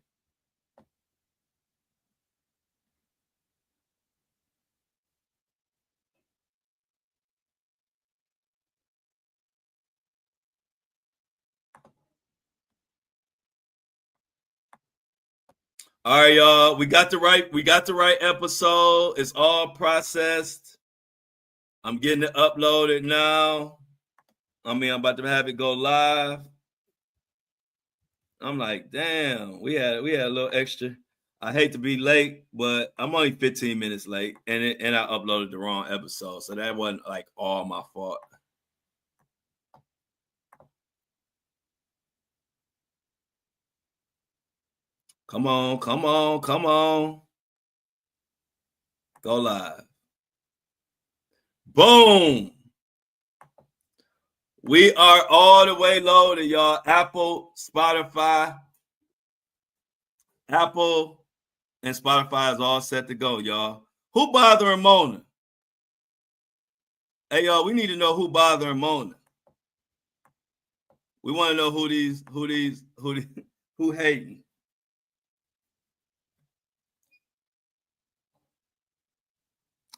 All right, y'all. We got the right episode. It's all processed. I'm getting it uploaded now. I'm about to have it go live. I'm like, damn, we had a little extra. I hate to be late, but I'm only 15 minutes late, and I uploaded the wrong episode, so that wasn't like all my fault. Come on, come on, come on. Go live. Boom. We are all the way loaded, y'all. Apple, Spotify. Apple and Spotify is all set to go, y'all. Who bothering Mona? Hey, y'all, we need to know who bothering Mona. We want to know who hating.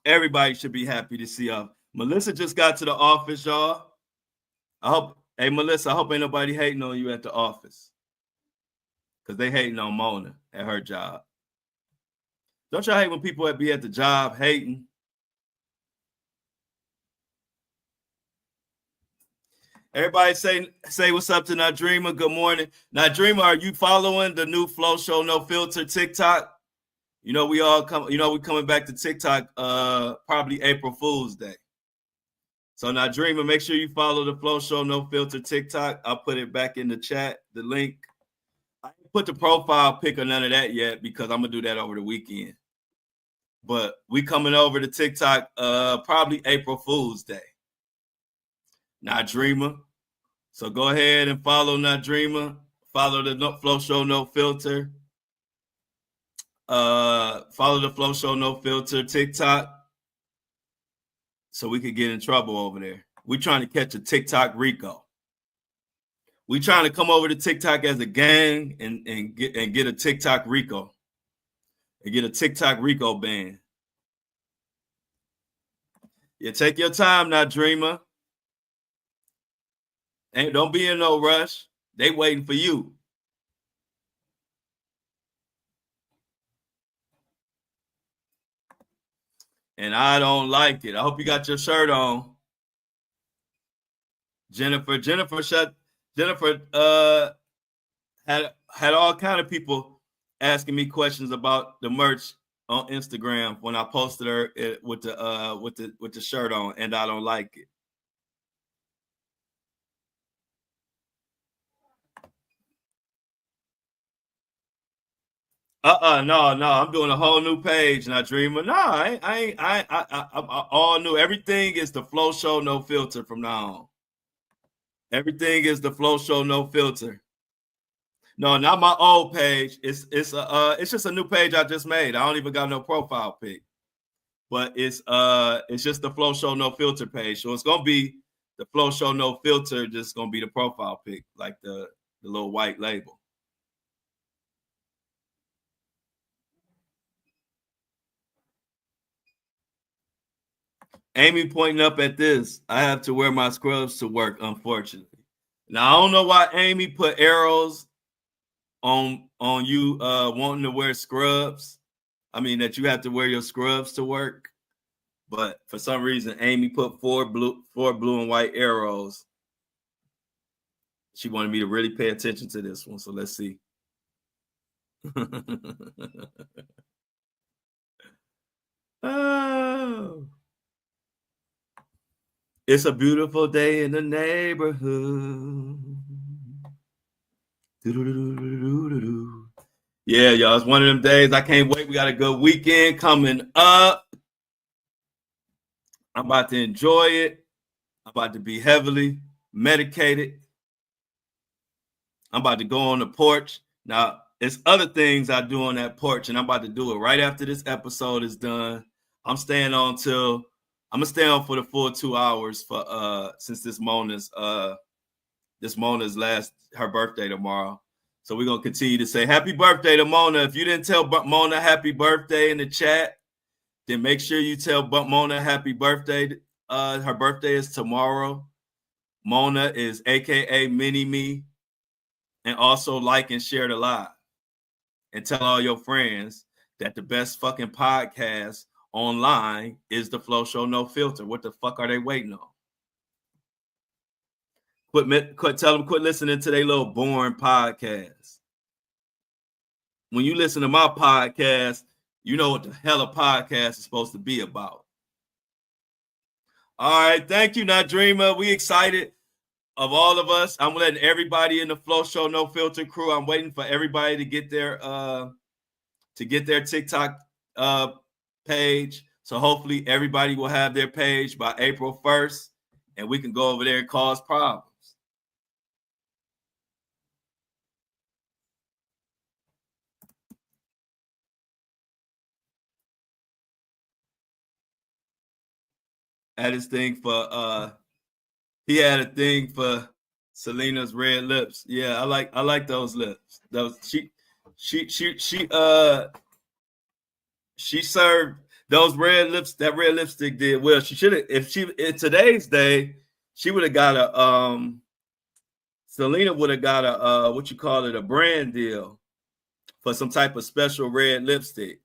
Everybody should be happy to see her. Melissa just got to the office, y'all. Hey, Melissa, I hope ain't nobody hating on you at the office. Because they hating on Mona at her job. Don't y'all hate when people be at the job hating? Everybody say what's up to Nadreema. Good morning. Nadreema, are you following the new Flow Show No Filter TikTok? You know, we coming back to TikTok probably April Fool's Day. So Nadreema, make sure you follow the Flow Show No Filter TikTok. I'll put it back in the chat, the link. I didn't put the profile pic or none of that yet because I'm gonna do that over the weekend. But we coming over to TikTok probably April Fool's Day. Nadreema. So go ahead and follow Nadreema. Follow the Flow Show No Filter. Follow the Flow Show No Filter TikTok. So we could get in trouble over there. We're trying to catch a TikTok Rico. We're trying to come over to TikTok as a gang and get a TikTok Rico. And get a TikTok Rico ban. Yeah, take your time now, Dreamer. And don't be in no rush. They waiting for you. And I don't like it. I hope you got your shirt on. Jennifer had all kind of people asking me questions about the merch on Instagram when I posted her with the shirt on, and I don't like it. No, I'm doing a whole new page, not Dreamer. No, I all new. Everything is the Flow Show No Filter from now on. Everything is the Flow Show No Filter. No, not my old page. It's just a new page I just made. I don't even got no profile pic. But it's just the Flow Show No Filter page. So it's gonna be the Flow Show No Filter, just gonna be the profile pic, like the little white label. Amy pointing up at this. I have to wear my scrubs to work, unfortunately. Now I don't know why Amy put arrows on you wanting to wear scrubs. I mean that you have to wear your scrubs to work. But for some reason, Amy put four blue and white arrows. She wanted me to really pay attention to this one. So let's see. Oh. It's a beautiful day in the neighborhood. Yeah, y'all, it's one of them days. I can't wait. We got a good weekend coming up. I'm about to enjoy it. I'm about to be heavily medicated. I'm about to go on the porch. Now, there's other things I do on that porch, and I'm about to do it right after this episode is done. I'm gonna stay on for the full 2 hours for since this Mona's her birthday tomorrow. So we're gonna continue to say happy birthday to Mona. If you didn't tell Mona happy birthday in the chat, then make sure you tell Mona happy birthday. Her birthday is tomorrow. Mona is AKA Mini Me. And also like and share the live. And tell all your friends that the best fucking podcast online is the Flow Show No Filter. What the fuck are they waiting on? Tell them quit listening to their little boring podcast. when you listen to my podcast, you know what the hell a podcast is supposed to be about. All right, thank you, Nadreema. We excited of all of us. I'm letting everybody in the Flow Show No Filter crew. I'm waiting for everybody to get their TikTok page. So hopefully everybody will have their page by April 1st, and we can go over there and cause problems. Had his thing for he had a thing for Selena's red lips. Yeah, I like those lips. Those she served those red lips. That red lipstick did well. She should have, if she in today's day, she would have got a Selena would have got a what you call it, a brand deal for some type of special red lipstick.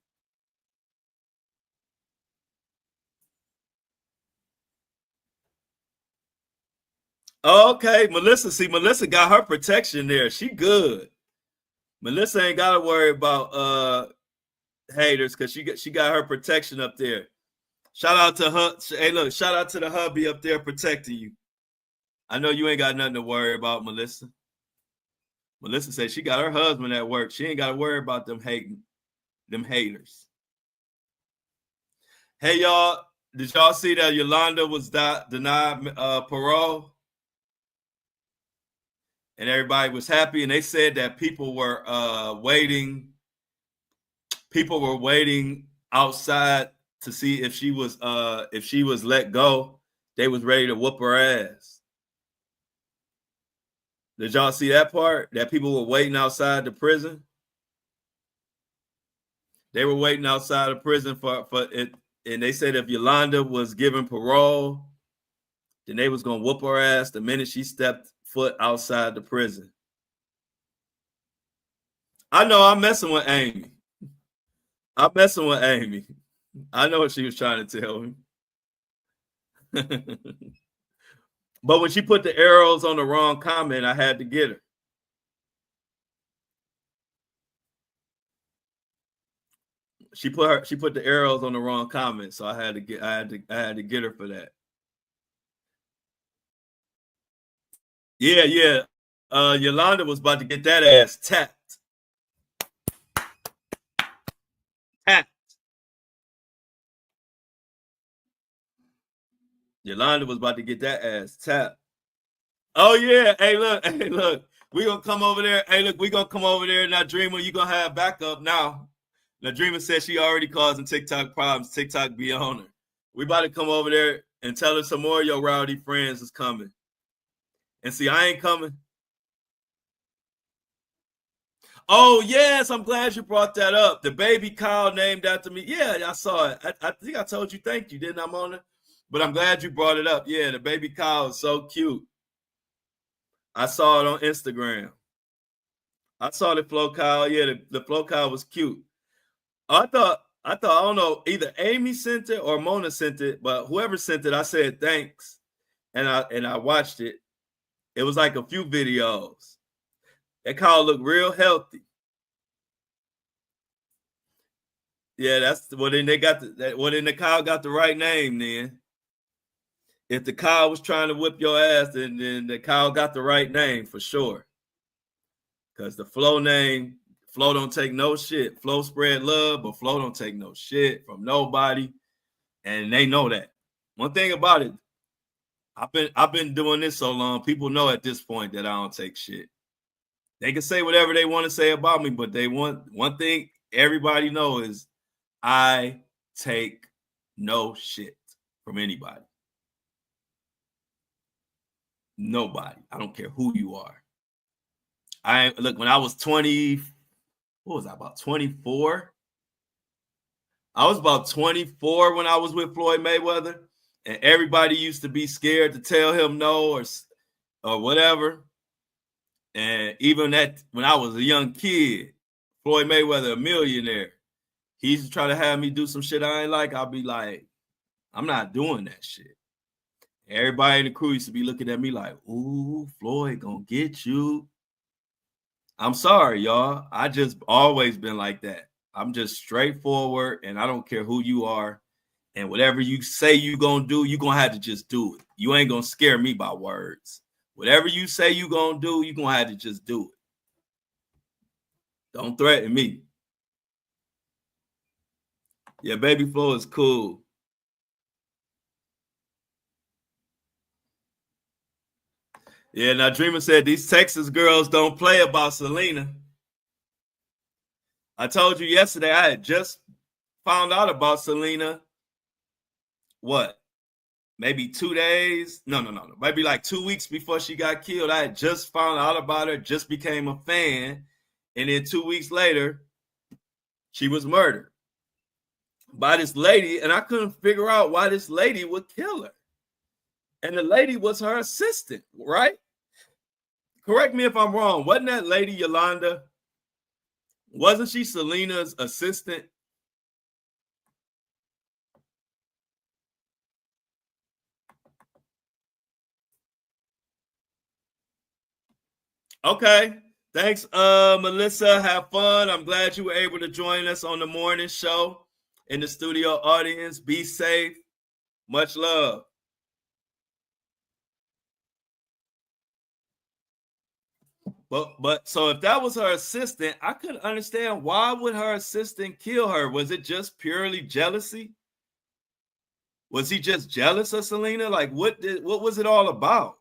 Okay, Melissa. See, Melissa got her protection there. She good. Melissa ain't got to worry about haters because she got her protection up there. Shout out to her. Hey, look, shout out to the hubby up there protecting you. I know you ain't got nothing to worry about, Melissa. Melissa said she got her husband at work. She ain't got to worry about them haters. Hey, y'all, did y'all see that Yolanda was denied parole? And everybody was happy, and they said that people were waiting. People were waiting outside to see if she was let go. They was ready to whoop her ass. Did y'all see that part? That people were waiting outside the prison. They were waiting outside the prison for it, and they said if Yolanda was given parole, then they was gonna whoop her ass the minute she stepped foot outside the prison. I know I'm messing with Amy. I'm messing with Amy. I know what she was trying to tell me. But when she put the arrows on the wrong comment, I had to get her. She put the arrows on the wrong comment, so I had to get her for that. Yeah. Yolanda was about to get that ass tapped. Yolanda was about to get that ass tapped. Oh yeah. Hey look. We gonna come over there. Hey look, we gonna come over there. Now Dreamer, you gonna have backup now. Now Dreamer said she already causing TikTok problems. TikTok be on her. We about to come over there and tell her some more of your rowdy friends is coming. And see, I ain't coming. Oh, yes, I'm glad you brought that up. The baby cow named after me. Yeah, I saw it. I think I told you thank you, didn't I, Mona? But I'm glad you brought it up. Yeah, the baby cow is so cute. I saw it on Instagram. I saw the flow cow. Yeah, the flow cow was cute. I thought, I don't know, either Amy sent it or Mona sent it, but whoever sent it, I said thanks. And I watched it. It was like a few videos. That cow looked real healthy. Yeah, that's well. Then they got then the cow got the right name. Then, if the cow was trying to whip your ass, then the cow got the right name for sure. Because the Flow name, Flow don't take no shit. Flow spread love, but Flow don't take no shit from nobody, and they know that. One thing about it, I've been doing this so long. People know at this point that I don't take shit. They can say whatever they want to say about me, but they want one thing everybody knows is I take no shit from anybody. Nobody. I don't care who you are. When I was 20, what was I, about 24? I was about 24 when I was with Floyd Mayweather, and everybody used to be scared to tell him no or whatever. And even that, when I was a young kid, Floyd Mayweather, a millionaire, he used to try to have me do some shit I ain't like. I'll be like, I'm not doing that shit. Everybody in the crew used to be looking at me like, ooh, Floyd gonna get you. I'm sorry, y'all. I just always been like that. I'm just straightforward, and I don't care who you are. And whatever you say you're going to do, you're going to have to just do it. You ain't going to scare me by words. Whatever you say you're going to do, you're going to have to just do it. Don't threaten me. Yeah, Baby Flo is cool. Yeah, now Dreamer said these Texas girls don't play about Selena. I told you yesterday I had just found out about Selena. What? Maybe 2 days? No. Maybe like 2 weeks before she got killed. I had just found out about her, just became a fan. And then 2 weeks later, she was murdered by this lady. And I couldn't figure out why this lady would kill her. And the lady was her assistant, right? Correct me if I'm wrong. Wasn't that lady Yolanda? Wasn't she Selena's assistant? Okay. Thanks, Melissa. Have fun. I'm glad you were able to join us on the morning show. In the studio audience, be safe. Much love. But so if that was her assistant, I couldn't understand why would her assistant kill her? Was it just purely jealousy? Was he just jealous of Selena? Like what was it all about?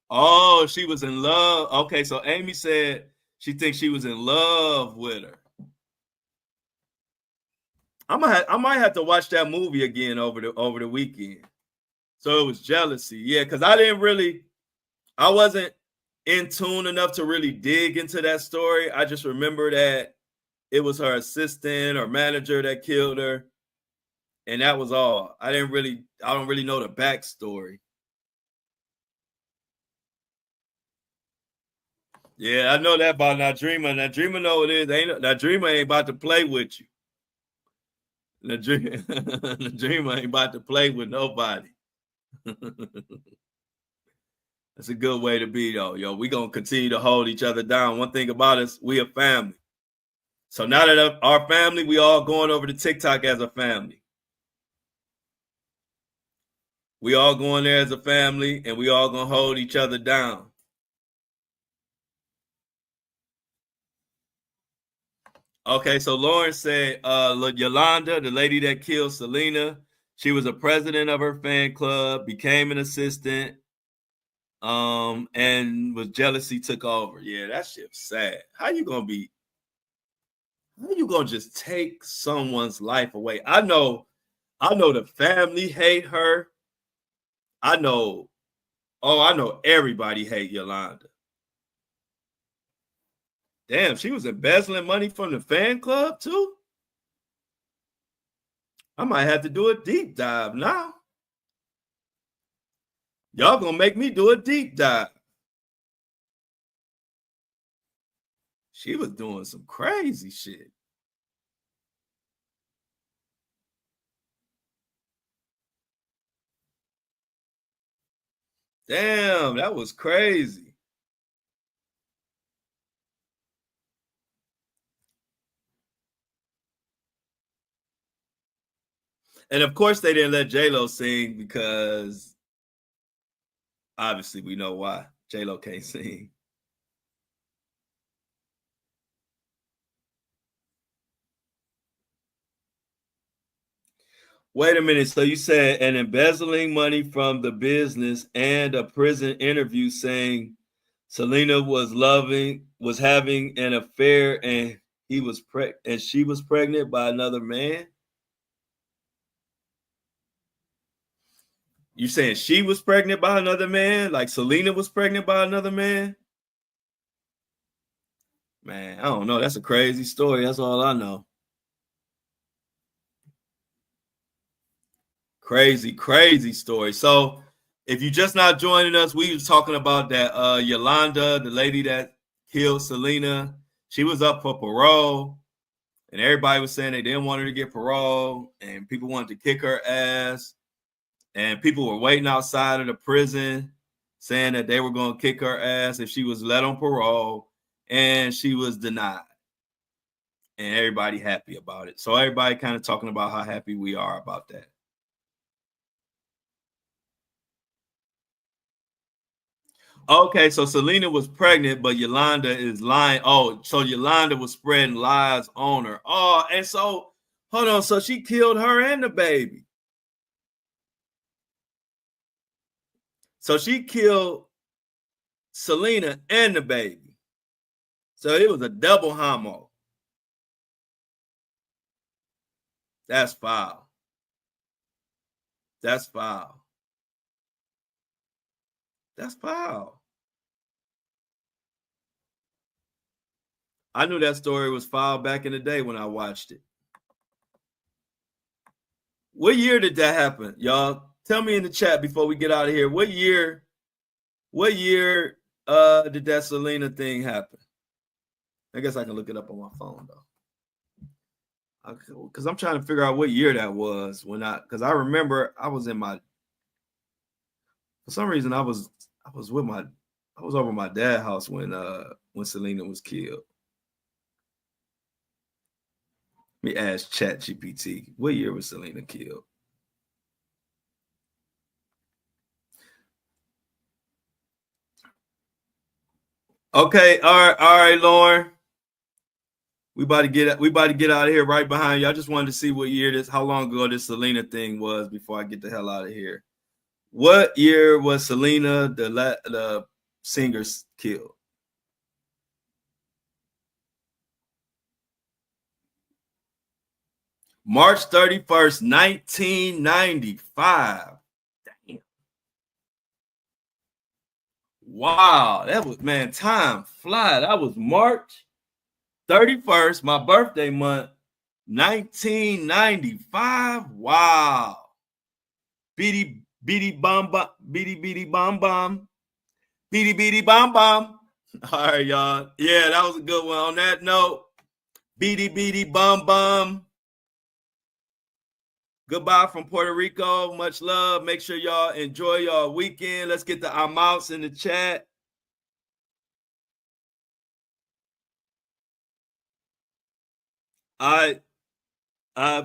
Oh, she was in love. Okay, so Amy said she thinks she was in love with her. I might have to watch that movie again over the weekend. So it was jealousy. Yeah, because I wasn't in tune enough to really dig into that story. I just remember that it was her assistant or manager that killed her. And that was all. I don't really know the backstory. Yeah, I know that about Nadreema. Nadreema know it is. Nadreema ain't about to play with you. Nadreema ain't about to play with nobody. That's a good way to be, though. Yo, we gonna continue to hold each other down. One thing about us, we a family. So now that our family, we all going over to TikTok as a family. We all going there as a family, and we all gonna hold each other down. Okay, so Lauren said Yolanda, the lady that killed Selena, she was a president of her fan club, became an assistant, and was jealousy took over. Yeah, that shit's sad. How you gonna just take someone's life away? I know the family hate her. I know everybody hate Yolanda. Damn, she was embezzling money from the fan club too? I might have to do a deep dive now. Y'all gonna make me do a deep dive. She was doing some crazy shit. Damn, that was crazy. And of course, they didn't let J-Lo sing because obviously we know why. J-Lo can't sing. Wait a minute. So you said an embezzling money from the business and a prison interview saying Selena was having an affair and she was pregnant by another man? You saying she was pregnant by another man? Like Selena was pregnant by another man? Man, I don't know. That's a crazy story. That's all I know. Crazy story. So if you're just not joining us, we was talking about that Yolanda, the lady that killed Selena. She was up for parole, and everybody was saying they didn't want her to get parole, and people wanted to kick her ass, and people were waiting outside of the prison saying that they were going to kick her ass if she was let on parole, and she was denied. And everybody happy about it. So everybody kind of talking about how happy we are about that. Okay, so Selena was pregnant, but Yolanda is lying. Oh, so Yolanda was spreading lies on her. Oh, and so, hold on. So she killed her and the baby. So she killed Selena and the baby. So it was a double homo. That's foul. That's foul. That's foul. I knew that story was foul back in the day when I watched it. What year did that happen, y'all? Tell me in the chat before we get out of here. What year did that Selena thing happen? I guess I can look it up on my phone though. Because I'm trying to figure out what year that was because I remember I was for some reason I was over my dad's house when Selena was killed. Let me ask ChatGPT, what year was Selena killed? Okay, all right, Lauren. We about to get out of here right behind you. I just wanted to see what year how long ago this Selena thing was before I get the hell out of here. What year was Selena, the singer, killed? March 31st, 1995. Damn. Wow, that was, man, time fly. That was March 31st, my birthday month, 1995. Wow. Beady bum bum, beady bum bum, beady bum bum. All right, y'all. Yeah, that was a good one. On that note, beady bum bum. Goodbye from Puerto Rico. Much love. Make sure y'all enjoy y'all weekend. Let's get the amounts in the chat. What? I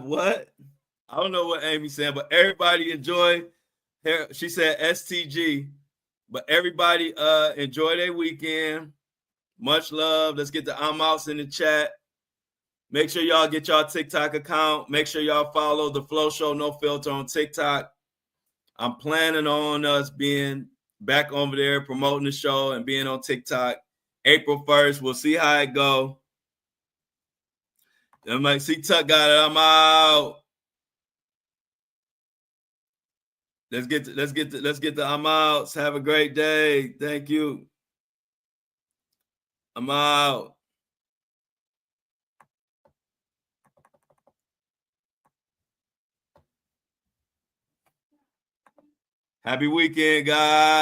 don't know what Amy said, but everybody enjoy. She said STG, but everybody enjoy their weekend. Much love. Let's get the amounts in the chat. Make sure y'all get y'all TikTok account. Make sure y'all follow the Flow Show No Filter on TikTok. I'm planning on us being back over there promoting the show and being on TikTok April 1st. We'll see how it go. I'm like, see, Tuck got it. I'm out. Let's get the I'm out. Have a great day. Thank you. I'm out. Happy weekend, guys.